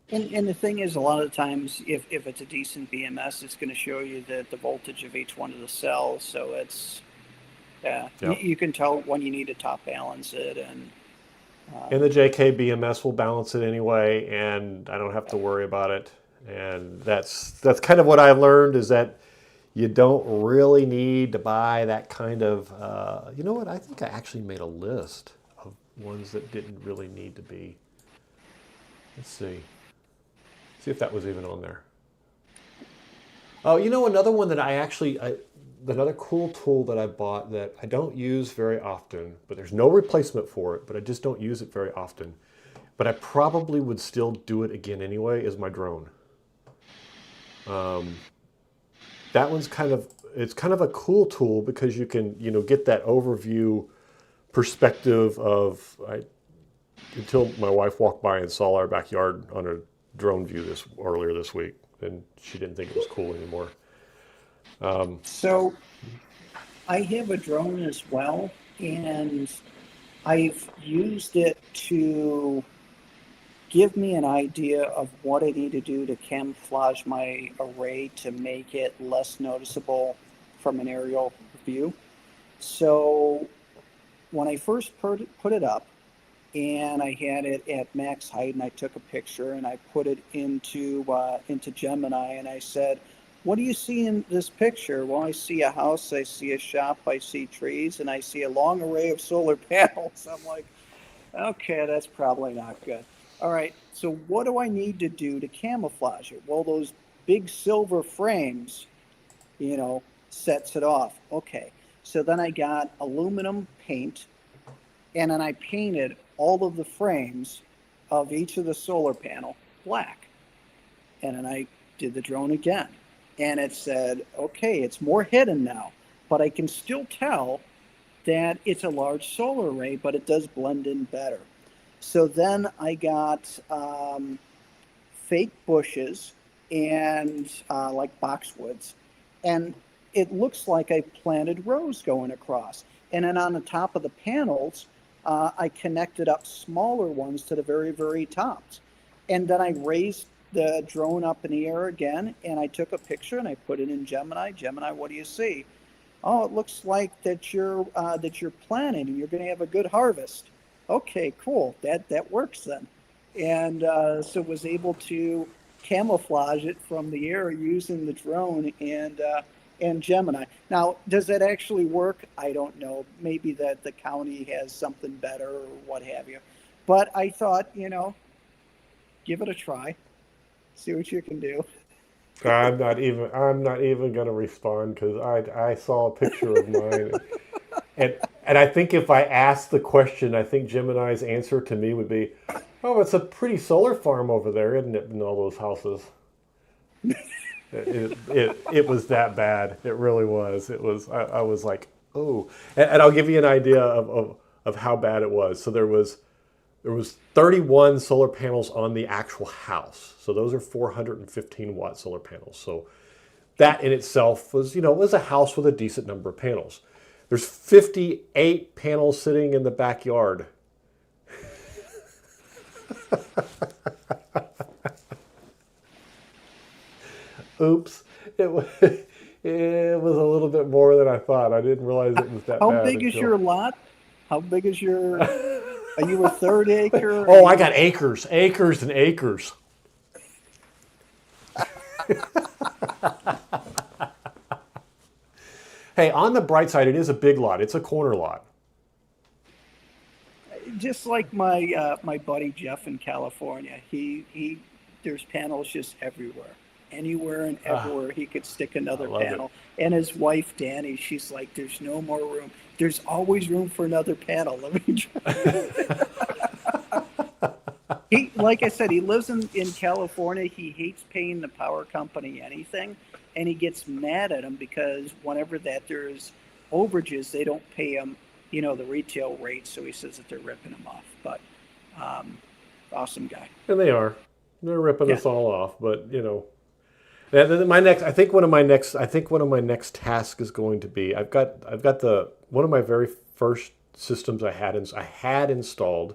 And the thing is, a lot of the times, if it's a decent BMS, it's going to show you the voltage of each one of the cells. So it's, you can tell when you need to top balance it. And the JK BMS will balance it anyway, and I don't have to worry about it. And that's kind of what I learned, is that you don't really need to buy that kind of, you know what, I think I actually made a list of ones that didn't really need to be. Let's see if that was even on there. Oh, another one that another cool tool that I bought that I don't use very often, but there's no replacement for it, but I just don't use it very often. But I probably would still do it again anyway, is my drone. That one's kind of a cool tool because you can, get that overview perspective of, until my wife walked by and saw our backyard on a drone view earlier this week, and she didn't think it was cool anymore. So I have a drone as well, and I've used it to give me an idea of what I need to do to camouflage my array to make it less noticeable from an aerial view. So when I first put it up, and I had it at max height, and I took a picture and I put it into Gemini, and I said, what do you see in this picture? Well, I see a house, I see a shop, I see trees, and I see a long array of solar panels. I'm like, okay, that's probably not good. All right, so what do I need to do to camouflage it? Well, those big silver frames, sets it off. Okay, so then I got aluminum paint, and then I painted all of the frames of each of the solar panel black. And then I did the drone again. And it said, okay, it's more hidden now, but I can still tell that it's a large solar array, but it does blend in better. So then I got fake bushes and like boxwoods. And it looks like I planted rows going across. And then on the top of the panels, I connected up smaller ones to the very, very tops. And then I raised the drone up in the air again, and I took a picture and I put it in Gemini. Gemini, what do you see? Oh, it looks like that you're planting and you're going to have a good harvest. Okay, cool. That works then. And so was able to camouflage it from the air using the drone and Gemini. Now, does that actually work? I don't know. Maybe that the county has something better or what have you. But I thought, give it a try. See what you can do. I'm not even going to respond because I saw a picture of mine, and I think if I asked the question, I think Gemini's answer to me would be, "Oh, it's a pretty solar farm over there, isn't it? In all those houses." It was that bad. It really was. It was. I was like, oh, and I'll give you an idea of how bad it was. So there was 31 solar panels on the actual house. So those are 415 watt solar panels. So that in itself was, was a house with a decent number of panels. There's 58 panels sitting in the backyard. Oops. It was a little bit more than I thought. I didn't realize it was that bad. How big is your lot? How big is your... Are you a third acre? Oh, I got acres and acres. Hey, on the bright side, it is a big lot. It's a corner lot. Just like my my buddy Jeff in California, he there's panels just everywhere, anywhere and everywhere. He could stick another panel. And his wife Danny, she's like, "There's no more room. There's always room for another panel." Let me try. He, like I said, he lives in California. He hates paying the power company anything, and he gets mad at them because whenever that there's overages, they don't pay him, the retail rate. So he says that they're ripping him off. But awesome guy. And they are. They're ripping us all off. But I think one of my next tasks is going to be I've got one of my very first systems I had installed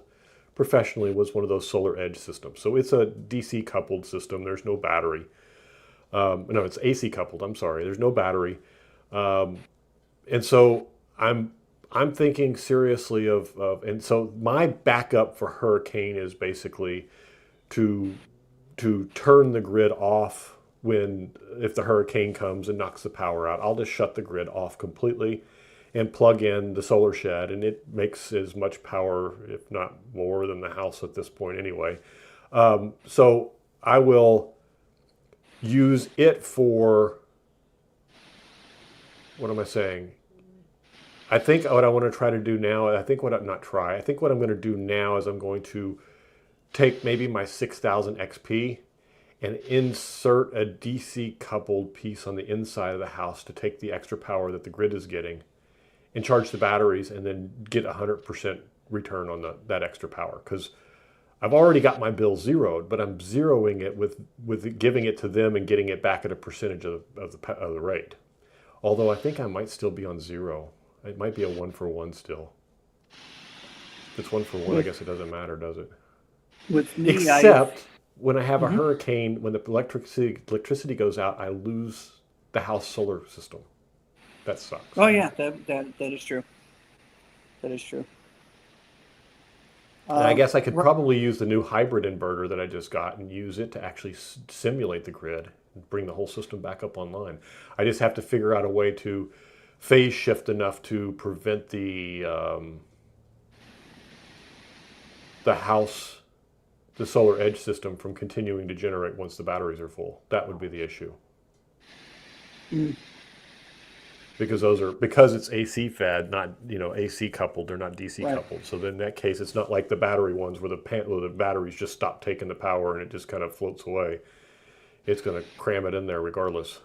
professionally was one of those Solar Edge systems. So it's a DC coupled system. There's no battery. No, it's AC coupled. I'm sorry. There's no battery. And so I'm thinking seriously and so my backup for hurricane is basically to turn the grid off if the hurricane comes and knocks the power out. I'll just shut the grid off completely and plug in the solar shed, and it makes as much power, if not more, than the house at this point anyway. So I will use it for, what am I saying? I think what I want to try to do now, I think what I'm going to do now is I'm going to take maybe my 6000 XP and insert a DC coupled piece on the inside of the house to take the extra power that the grid is getting and charge the batteries and then get 100% return on that extra power. Because I've already got my bill zeroed, but I'm zeroing it with giving it to them and getting it back at a percentage of the rate. Although I think I might still be on zero. It might be a 1-for-1 still. If it's 1-for-1, I guess it doesn't matter, does it? With me, Except when I have a hurricane, when the electricity goes out, I lose the house solar system. That sucks. Oh yeah, that is true. That is true. And I guess I could probably use the new hybrid inverter that I just got and use it to actually simulate the grid bring the whole system back up online. I just have to figure out a way to phase shift enough to prevent the solar edge system from continuing to generate once the batteries are full. That would be the issue. Because it's AC fed, not AC coupled. They're not DC coupled. So then in that case, it's not like the battery ones where the batteries just stop taking the power and it just kind of floats away. It's going to cram it in there regardless.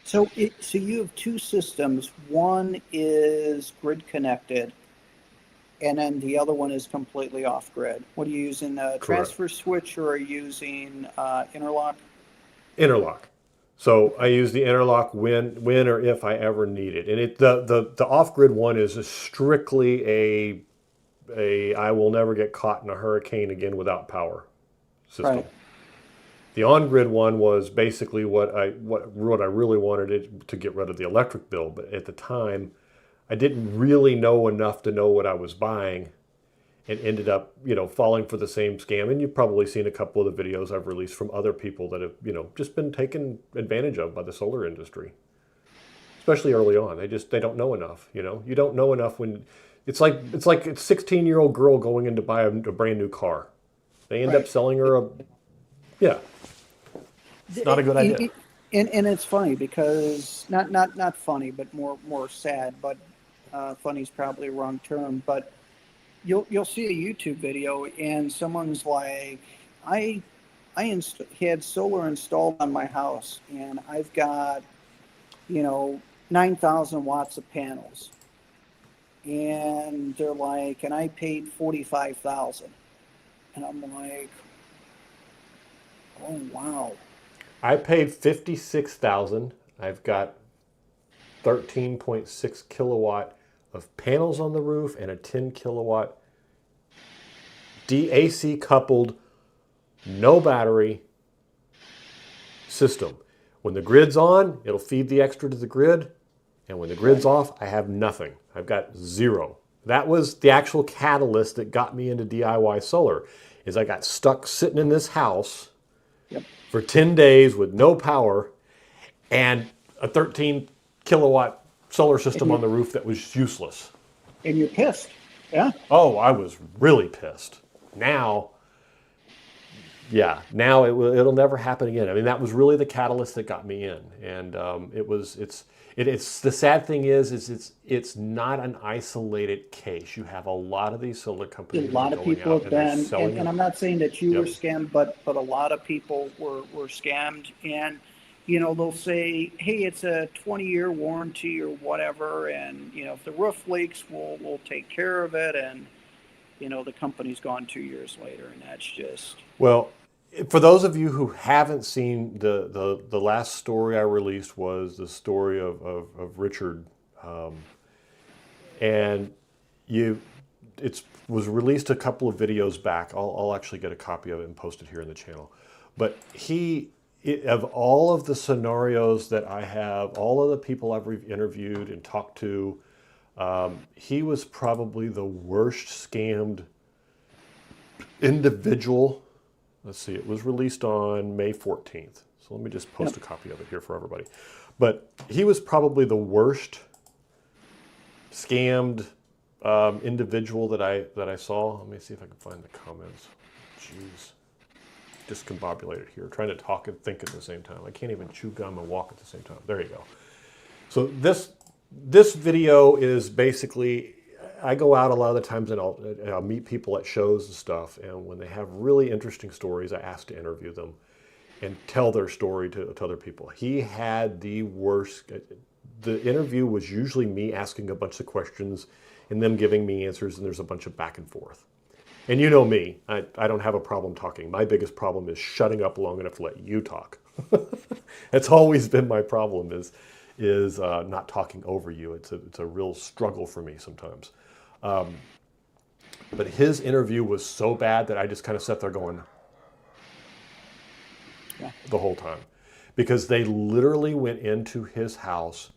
So you have two systems. One is grid connected, and then the other one is completely off grid. What are you using? A transfer switch, or are you using interlock? Interlock. So I use the interlock when or if I ever need it. And the off-grid one is strictly a I will never get caught in a hurricane again without power system. Right. The on-grid one was basically what I really wanted it to get rid of the electric bill. But at the time, I didn't really know enough to know what I was buying, and ended up, falling for the same scam. And you've probably seen a couple of the videos I've released from other people that have, just been taken advantage of by the solar industry, especially early on. They don't know enough. You don't know enough when it's like a 16-year-old girl going in to buy a brand new car. They end up selling her It's not a good idea. And it's funny because not funny, but more sad. But funny is probably a wrong term. But you'll see a YouTube video and someone's like, I had solar installed on my house and I've got 9,000 watts of panels, and they're like, and I paid 45,000, and I'm like, oh wow. I paid 56,000. I've got 13.6 kilowatt of panels on the roof and a 10 kilowatt DAC coupled, no battery system. When the grid's on, it'll feed the extra to the grid, and when the grid's off, I have nothing. I've got zero. That was the actual catalyst that got me into DIY solar. Is I got stuck sitting in this house for 10 days with no power and a 13 kilowatt solar system on the roof that was useless. And you're pissed, yeah? Oh, I was really pissed. Now it'll never happen again. I mean, that was really the catalyst that got me in, and it's the sad thing is it's not an isolated case. You have a lot of these solar companies. A lot of people have been, and I'm not saying that you were scammed, but a lot of people were scammed, and they'll say, hey, it's a 20-year warranty or whatever, and if the roof leaks, we'll take care of it, and the company's gone 2 years later, and that's just... Well, for those of you who haven't seen the last story I released was the story of Richard, and it was released a couple of videos back. I'll actually get a copy of it and post it here in the channel. But of all of the scenarios that I have, all of the people I've interviewed and talked to, he was probably the worst scammed individual. Let's see, it was released on May 14th. So let me just post a copy of it here for everybody. But he was probably the worst scammed individual that I saw. Let me see if I can find the comments. Jeez. Discombobulated here, trying to talk and think at the same time. I can't even chew gum and walk at the same time. There you go. So this video is basically, I go out a lot of the times and I'll meet people at shows and stuff, and when they have really interesting stories, I ask to interview them and tell their story to other people. He had the worst. The interview was usually me asking a bunch of questions and them giving me answers, and there's a bunch of back and forth. And you know me, I don't have a problem talking. My biggest problem is shutting up long enough to let you talk. That's always been my problem, is not talking over you. It's a real struggle for me sometimes. But his interview was so bad that I just kind of sat there going the whole time. Because they literally went into his house,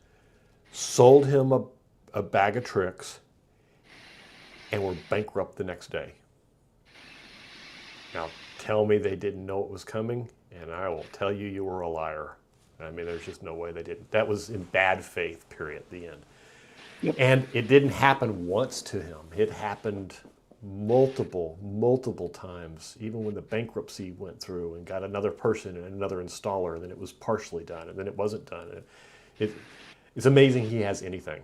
sold him a bag of tricks, and were bankrupt the next day. Now, tell me they didn't know it was coming. and I will tell you, you were a liar. I mean, there's just no way they didn't. That was in bad faith, period, the end. Yep. And it didn't happen once to him. It happened multiple times, even when the bankruptcy went through and got another person and another installer, and then it was partially done, and then it wasn't done. It's amazing he has anything.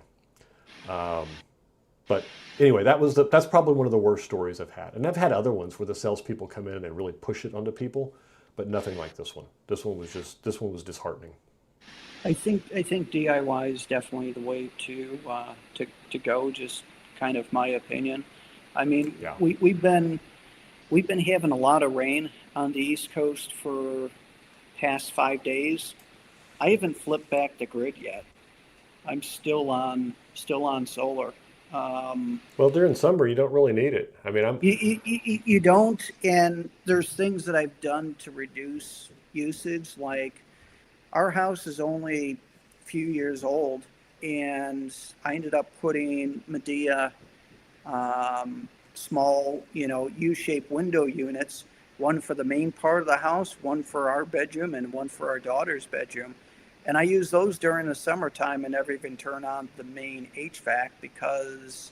But anyway, that's probably one of the worst stories I've had. And I've had other ones where the salespeople come in and they really push it onto people, but nothing like this one. This one was disheartening. I think DIY is definitely the way to go. Just kind of my opinion. I mean, Yeah. we've been having a lot of rain on the East Coast for past 5 days. I haven't flipped back the grid yet. I'm still on solar. Well, during summer, you don't really need it. I mean, You don't, and there's things that I've done to reduce usage. Like, our house is only a few years old, and I ended up putting Medea small, U-shaped window units, one for the main part of the house, one for our bedroom, and one for our daughter's bedroom. And I use those during the summertime and never even turn on the main HVAC because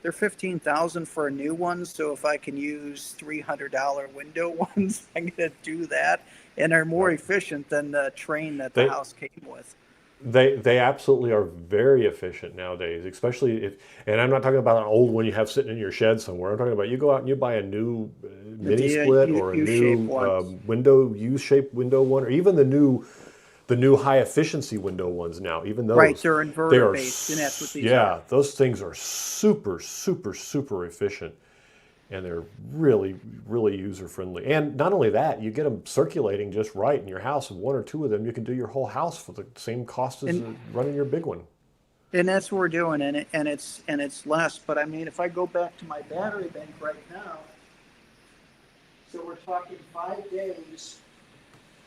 they're $15,000 for a new one. So if I can use $300 window ones, I'm going to do that. And they're more efficient than the train that the house came with. They absolutely are very efficient nowadays, especially if, and I'm not talking about an old one you have sitting in your shed somewhere. I'm talking about you go out and you buy a new mini split or a new U-shaped window one, or even the new high efficiency window ones now. Even those, right? They're inverter based, and that's what these are. Yeah, those things are super efficient, and they're really user friendly. And not only that, you get them circulating just right in your house. And one or two of them, you can do your whole house for the same cost as running your big one. And that's what we're doing, and it's less. But I mean, if I go back to my battery bank right now, so we're talking 5 days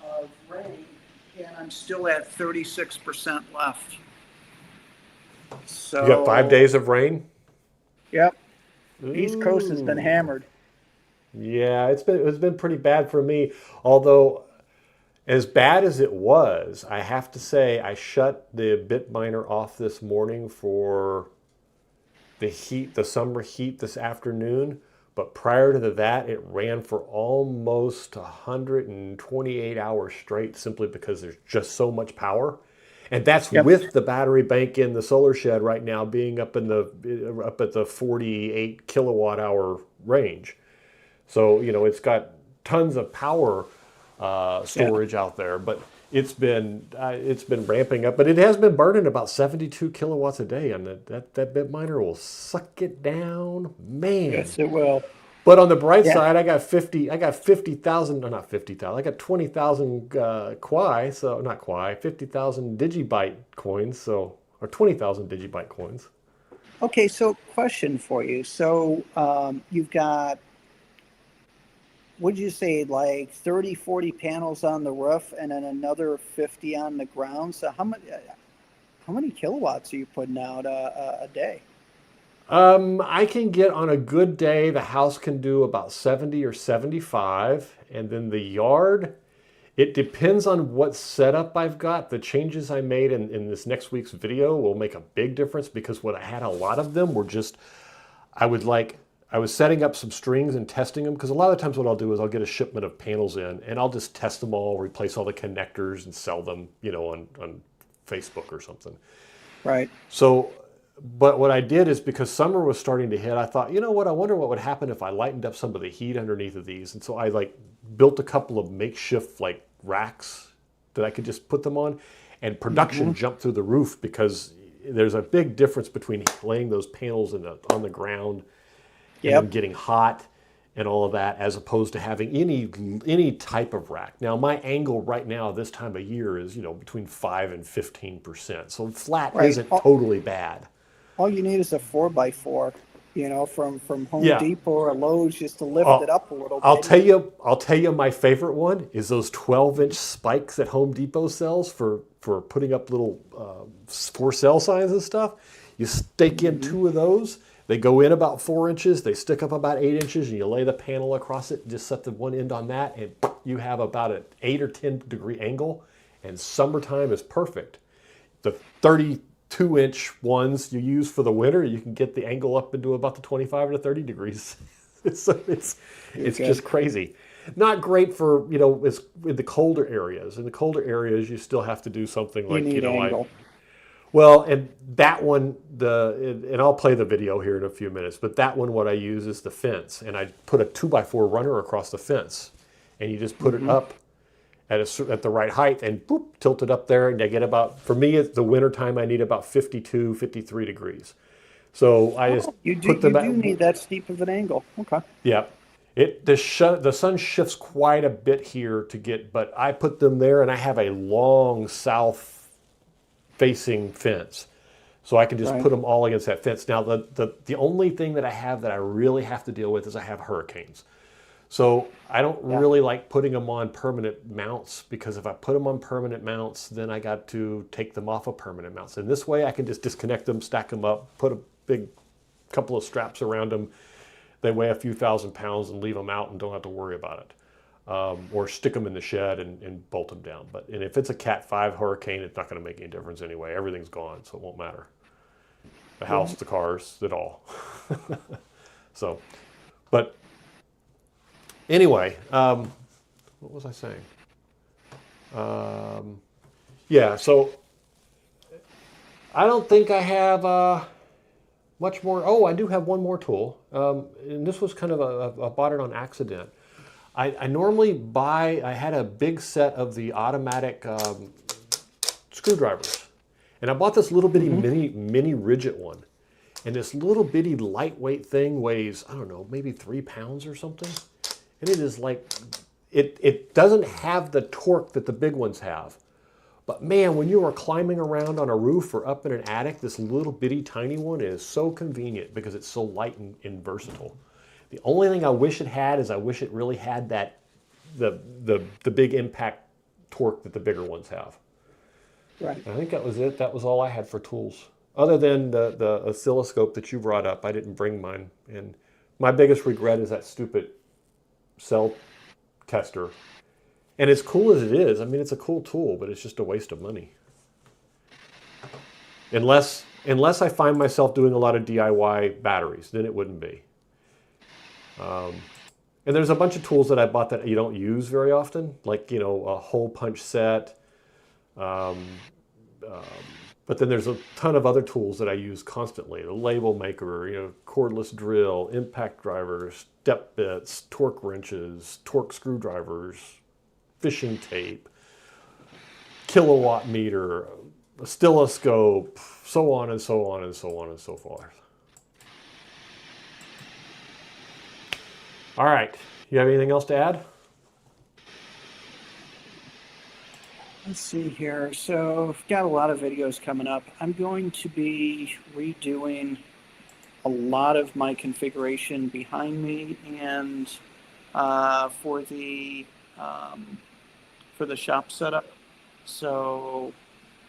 of rain, and I'm still at 36% left. So you got 5 days of rain? Yep. East Coast has been hammered. Yeah, it's been pretty bad for me. Although, as bad as it was, I have to say I shut the bit miner off this morning for the heat, the summer heat this afternoon. But prior to that, it ran for almost 128 hours straight, simply because there's just so much power. And that's with the battery bank in the solar shed right now being up at the 48 kilowatt hour range. So, it's got tons of power storage out there, but it's been ramping up. But it has been burning about 72 kilowatts a day, and that bit miner will suck it down, man. Yes, it will. But on the bright side, I got 50,000, not 50,000, I got 20,000 Quai, so not Quai, 50,000 Digibyte coins, or 20,000 Digibyte coins. Okay, so question for you. So you've got, what did you say, like 30, 40 panels on the roof and then another 50 on the ground? So how many kilowatts are you putting out a day? I can get, on a good day, the house can do about 70 or 75, and then the yard, it depends on what setup I've got. The changes I made in this next week's video will make a big difference, because what I had a lot of them were just, I was setting up some strings and testing them, because a lot of times what I'll do is I'll get a shipment of panels in and I'll just test them all, replace all the connectors and sell them, on Facebook or something. Right. So, but what I did is, because summer was starting to hit, I thought, I wonder what would happen if I lightened up some of the heat underneath of these. And so I built a couple of makeshift racks that I could just put them on, and production jumped through the roof, because there's a big difference between laying those panels on the ground and them getting hot and all of that, as opposed to having any type of rack. Now, my angle right now this time of year is, between 5 and 15%. So flat isn't totally bad. All you need is a 4x4, from Home Depot or Lowe's, just to lift it up a little bit. I'll tell you my favorite one is those 12-inch spikes that Home Depot sells for putting up little for sale signs and stuff. You stake in 2 of those. They go in about 4 inches. They stick up about 8 inches, and you lay the panel across it. Just set the one end on that, and you have about an 8 or 10 degree angle. And summertime is perfect. The 32-inch ones you use for the winter, you can get the angle up into about the 25 to 30 degrees. it's just crazy. Not great for, it's in the colder areas. In the colder areas, you still have to do something like, angle. Well, and that one, and I'll play the video here in a few minutes, but that one, what I use is the fence. And I put a 2x4 runner across the fence. And you just put it up at the right height and boop, tilt it up there. And I get about, for me, it's the winter time, I need about 52, 53 degrees. So I just put them. You do need that steep of an angle. Okay. Yeah. The sun shifts quite a bit here but I put them there, and I have a long south facing fence. So I can just put them all against that fence. Now, the only thing that I have that I really have to deal with is I have hurricanes. So I don't really like putting them on permanent mounts, because if I put them on permanent mounts, then I got to take them off of permanent mounts. And this way I can just disconnect them, stack them up, put a big couple of straps around them. They weigh a few thousand pounds, and leave them out and don't have to worry about it. Or stick them in the shed and bolt them down. And if it's a Cat 5 hurricane, it's not going to make any difference anyway. Everything's gone, so it won't matter. The house, the cars, it all. So, but anyway, what was I saying? Yeah, so I don't think I have much more. Oh, I do have one more tool. And this was kind of I bought it on accident. I normally I had a big set of the automatic screwdrivers. And I bought this little bitty mini rigid one. And this little bitty lightweight thing weighs, I don't know, maybe 3 pounds or something. And it is like, it doesn't have the torque that the big ones have. But man, when you are climbing around on a roof or up in an attic, this little bitty tiny one is so convenient because it's so light and versatile. The only thing I wish it had is I wish it really had that the big impact torque that the bigger ones have. Right. I think that was it. That was all I had for tools. Other than the oscilloscope that you brought up, I didn't bring mine. And my biggest regret is that stupid cell tester. And as cool as it is, I mean, it's a cool tool, but it's just a waste of money. Unless I find myself doing a lot of DIY batteries, then it wouldn't be. And there's a bunch of tools that I bought that you don't use very often, like, a hole punch set. But then there's a ton of other tools that I use constantly. The label maker, cordless drill, impact drivers, step bits, torque wrenches, torque screwdrivers, fishing tape, kilowatt meter, oscilloscope, so on and so on and so on and so forth. All right, you have anything else to add? Let's see here. So I've got a lot of videos coming up. I'm going to be redoing a lot of my configuration behind me, and for the shop setup. So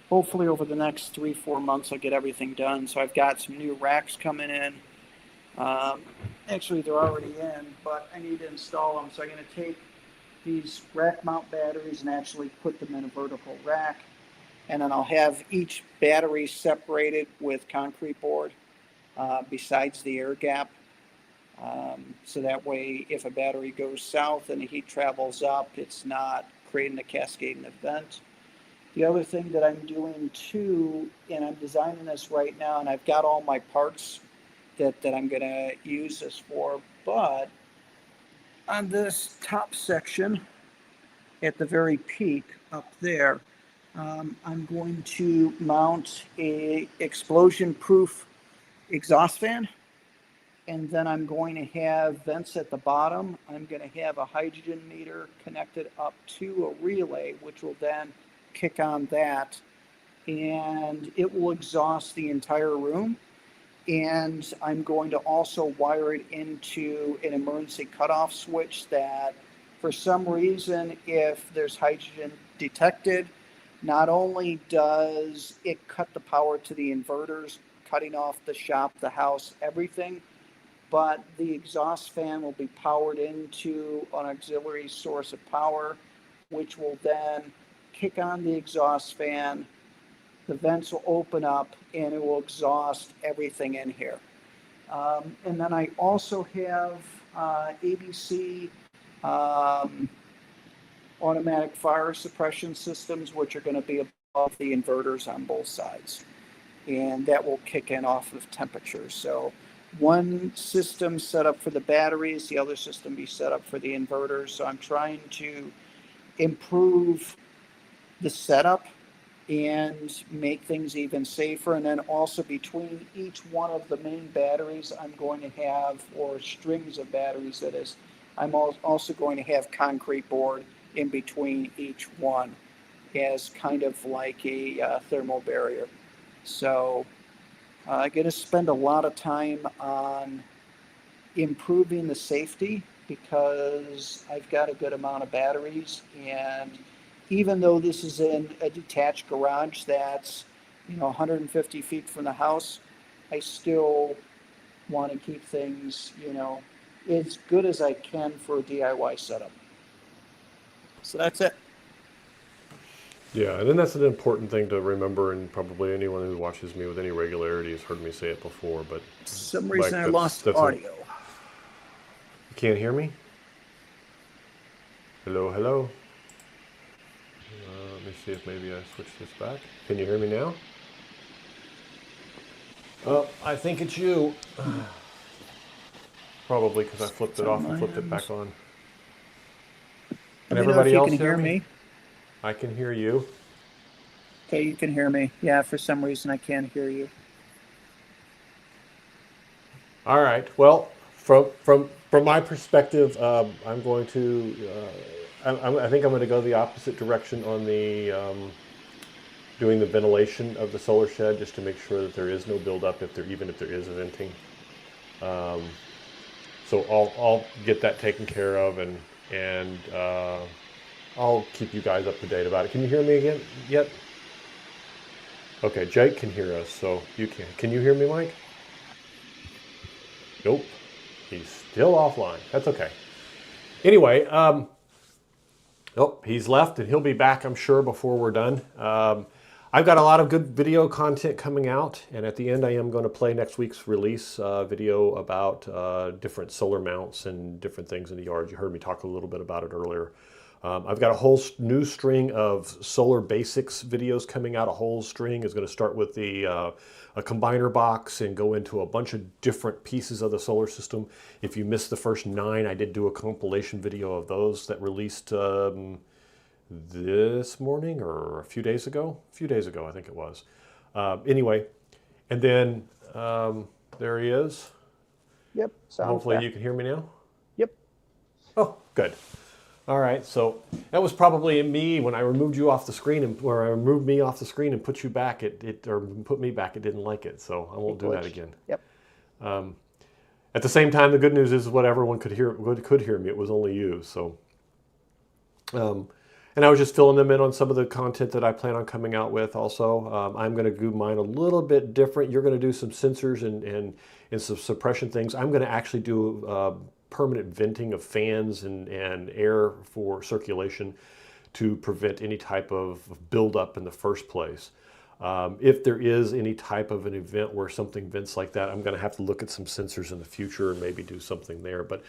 hopefully over the next 3-4 months I'll get everything done. So I've got some new racks coming in. Actually, they're already in, but I need to install them. So I'm going to take these rack mount batteries and actually put them in a vertical rack. And then I'll have each battery separated with concrete board besides the air gap. So that way, if a battery goes south and the heat travels up, it's not creating a cascading event. The other thing that I'm doing too, and I'm designing this right now, and I've got all my parts that I'm going to use this for, but on this top section at the very peak up there, I'm going to mount a explosion-proof exhaust fan, and then I'm going to have vents at the bottom. I'm going to have a hydrogen meter connected up to a relay, which will then kick on that, and it will exhaust the entire room. And I'm going to also wire it into an emergency cutoff switch that, for some reason, if there's hydrogen detected, not only does it cut the power to the inverters, cutting off the shop, the house, everything. But the exhaust fan will be powered into an auxiliary source of power, which will then kick on the exhaust fan. The vents will open up and it will exhaust everything in here. And then I also have ABC automatic fire suppression systems, which are going to be above the inverters on both sides. And that will kick in off of temperature. So one system set up for the batteries, the other system be set up for the inverters. So I'm trying to improve the setup and make things even safer. And then also between each one of the main batteries, I'm going to have, or strings of batteries that is, I'm also going to have concrete board in between each one as kind of like a thermal barrier. So I'm going to spend a lot of time on improving the safety because I've got a good amount of batteries, and even though this is in a detached garage that's 150 feet from the house, I still want to keep things as good as I can for a DIY setup. So that's it. Yeah, and then that's an important thing to remember, and probably anyone who watches me with any regularity has heard me say it before, but For some reason I lost You audio. can't hear me? Hello, hello? Let me see if maybe I switch this back. Can you hear me now? Oh, I think it's you. Probably because I flipped it off and flipped it back on. Can Let me know if everybody you else can hear hear me? me. I can hear you. Okay, you can hear me. Yeah, for some reason I can't hear you. All right. Well, from my perspective, I'm going to. I think I'm going to go the opposite direction on the doing the ventilation of the solar shed, just to make sure that there is no buildup even if there is a venting. So I'll get that taken care of, and I'll keep you guys up to date about it. Can you hear me again yet? Okay, Jake can hear us, so you can. Can you hear me, Mike? Nope. He's still offline. That's okay. Anyway, oh, he's left, and he'll be back, I'm sure, before we're done. I've got a lot of good video content coming out, and at the end I am going to play next week's release video about different solar mounts and different things in the yard. You heard me talk a little bit about it earlier. I've got a whole new string of solar basics videos coming out. A whole string is going to start with the a combiner box and go into a bunch of different pieces of the solar system. If you missed the first 9, I did do a compilation video of those that released this morning or a few days ago. A few days ago, I think it was. Anyway, and then there he is. Yep. Hopefully you can hear me now. Yep. Oh, good. All right, so that was probably me when I removed you off the screen, and where I removed me off the screen and put you back. Or put me back. It didn't like it, so I won't do that again. Yep. At the same time, the good news is what everyone could hear me. It was only you. So, and I was just filling them in on some of the content that I plan on coming out with. Also, I'm going to do mine a little bit different. You're going to do some sensors and some suppression things. I'm going to actually do permanent venting of fans and air for circulation to prevent any type of buildup in the first place. If there is any type of an event where something vents like that, I'm going to have to look at some sensors in the future and maybe do something there. But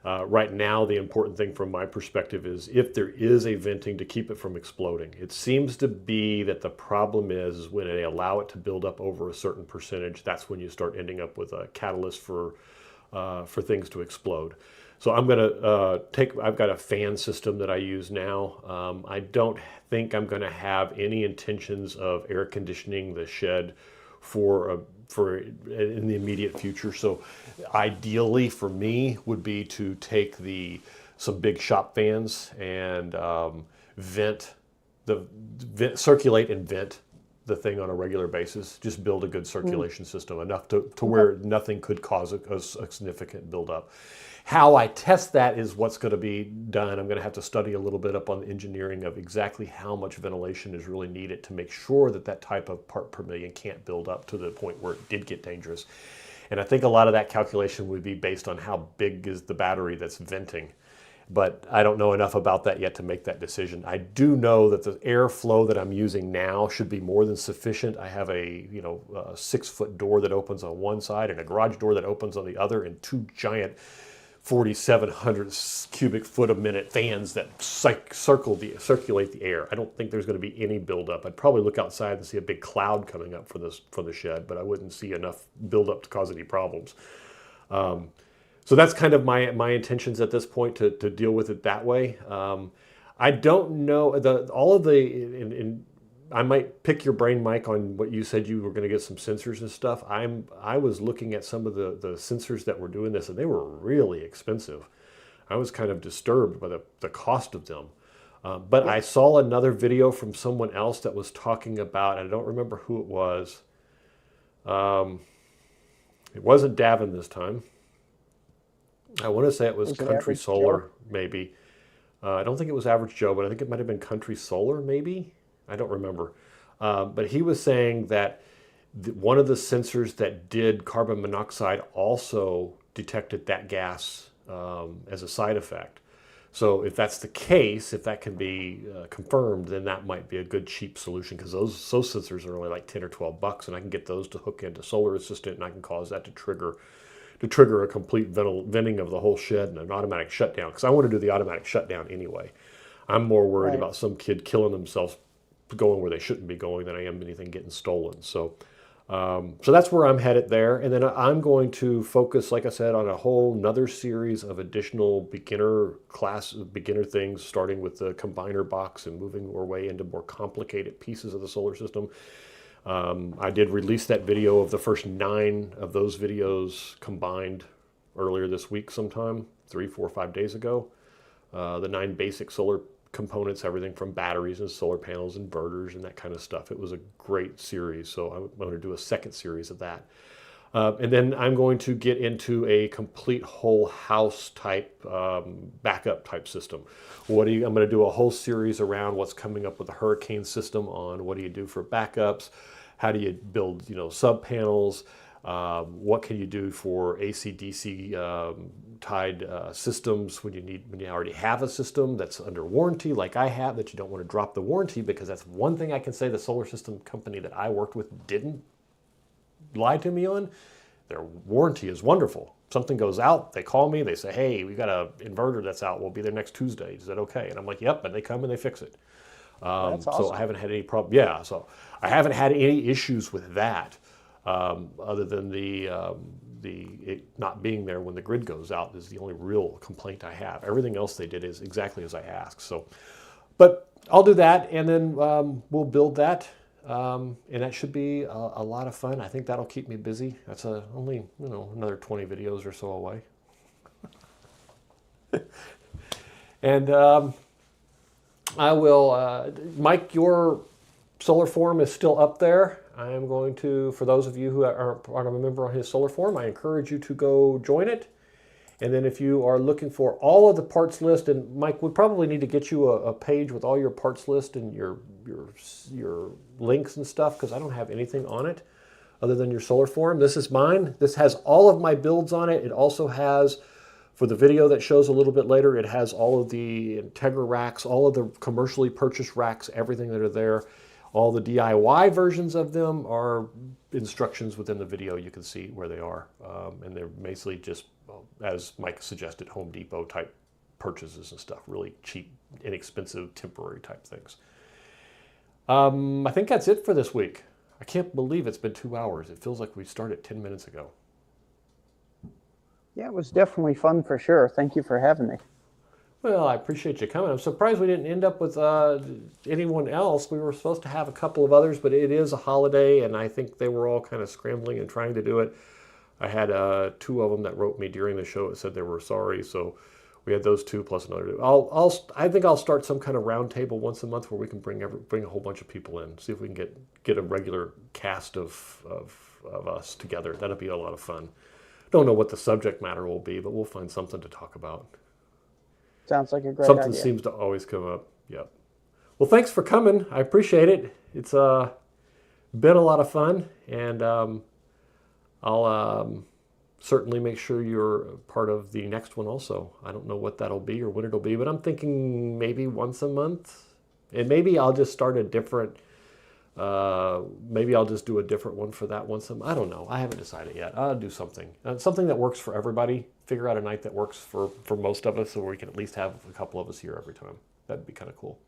right now, the important thing from my perspective is if there is a venting, to keep it from exploding. It seems to be that the problem is when they allow it to build up over a certain percentage, that's when you start ending up with a catalyst for things to explode. So I'm going to I've got a fan system that I use now. I don't think I'm going to have any intentions of air conditioning the shed for in the immediate future. So ideally for me would be to take some big shop fans and circulate and vent the thing on a regular basis. Just build a good circulation system, enough to where nothing could cause a significant buildup. How I test that is what's going to be done. I'm going to have to study a little bit up on the engineering of exactly how much ventilation is really needed to make sure that that type of part per million can't build up to the point where it did get dangerous. And I think a lot of that calculation would be based on how big is the battery that's venting. But I don't know enough about that yet to make that decision. I do know that the airflow that I'm using now should be more than sufficient. I have a 6-foot door that opens on one side and a garage door that opens on the other, and 2 giant 4,700 cubic foot a minute fans that circulate the air. I don't think there's going to be any buildup. I'd probably look outside and see a big cloud coming up from the shed, but I wouldn't see enough buildup to cause any problems. So that's kind of my intentions at this point, to deal with it that way. I don't know I might pick your brain, Mike, on what you said you were going to get some sensors and stuff. I was looking at some of the sensors that were doing this, and they were really expensive. I was kind of disturbed by the cost of them. But I saw another video from someone else that was talking about, I don't remember who it was. It wasn't Davin this time. I want to say it was Country Solar, Joe? Maybe. I don't think it was Average Joe, but I think it might have been Country Solar, maybe. I don't remember. But he was saying that one of the sensors that did carbon monoxide also detected that gas as a side effect. So if that's the case, if that can be confirmed, then that might be a good cheap solution, because those sensors are only like 10 or 12 bucks, and I can get those to hook into Solar Assistant, and I can cause that to trigger a complete venting of the whole shed and an automatic shutdown, because I want to do the automatic shutdown anyway. I'm more worried about some kid killing themselves going where they shouldn't be going than I am anything getting stolen. So that's where I'm headed there. And then I'm going to focus, like I said, on a whole nother series of additional beginner things, starting with the combiner box and moving our way into more complicated pieces of the solar system. I did release that video of the first 9 of those videos combined earlier this week sometime, 3, 4, 5 days ago. The 9 basic solar components, everything from batteries and solar panels, inverters, and that kind of stuff. It was a great series, so I'm going to do a second series of that. And then I'm going to get into a complete whole house type backup type system. I'm going to do a whole series around what's coming up with a hurricane system, on what do you do for backups, how do you build sub panels, what can you do for AC/DC tied systems when you already have a system that's under warranty like I have, that you don't want to drop the warranty, because that's one thing I can say the solar system company that I worked with didn't lie to me on. Their warranty is wonderful. Something goes out, they call me, they say, hey, we got an inverter that's out, we'll be there next Tuesday, is that okay? And I'm like, yep, and they come and they fix it. That's awesome. So I haven't had any problem. Yeah, so I haven't had any issues with that, other than it not being there when the grid goes out is the only real complaint I have. Everything else they did is exactly as I asked. So, but I'll do that, and then we'll build that, and that should be a lot of fun. I think that'll keep me busy. That's only another 20 videos or so away. And I will, Mike, your solar forum is still up there. I am going to, for those of you who aren't a member on his solar forum, I encourage you to go join it. And then if you are looking for all of the parts list, and Mike, we probably need to get you a page with all your parts list and your links and stuff, because I don't have anything on it other than your solar forum. This is mine. This has all of my builds on it. It also has, for the video that shows a little bit later, it has all of the Integra racks, all of the commercially purchased racks, everything that are there. All the DIY versions of them are instructions within the video. You can see where they are. And they're basically just, as Mike suggested, Home Depot type purchases and stuff. Really cheap, inexpensive, temporary type things. I think that's it for this week. I can't believe it's been 2 hours. It feels like we started 10 minutes ago. Yeah, it was definitely fun for sure. Thank you for having me. Well, I appreciate you coming. I'm surprised we didn't end up with anyone else. We were supposed to have a couple of others, but it is a holiday, and I think they were all kind of scrambling and trying to do it. I had 2 of them that wrote me during the show that said they were sorry, so We had those two plus another two. I think I'll start some kind of roundtable once a month where we can bring a whole bunch of people in. See if we can get a regular cast of us together. That'll be a lot of fun. Don't know what the subject matter will be, but we'll find something to talk about. Sounds like a great Something idea. seems to always come up. Yep. Well, thanks for coming. I appreciate it. It's been a lot of fun, and I'll certainly make sure you're part of the next one also. I don't know what that'll be or when it'll be, but I'm thinking maybe once a month. And maybe I'll just start a different, maybe I'll just do a different one for that once a month. I don't know. I haven't decided yet. I'll do something. Something that works for everybody. Figure out a night that works for most of us so we can at least have a couple of us here every time. That'd be kind of cool.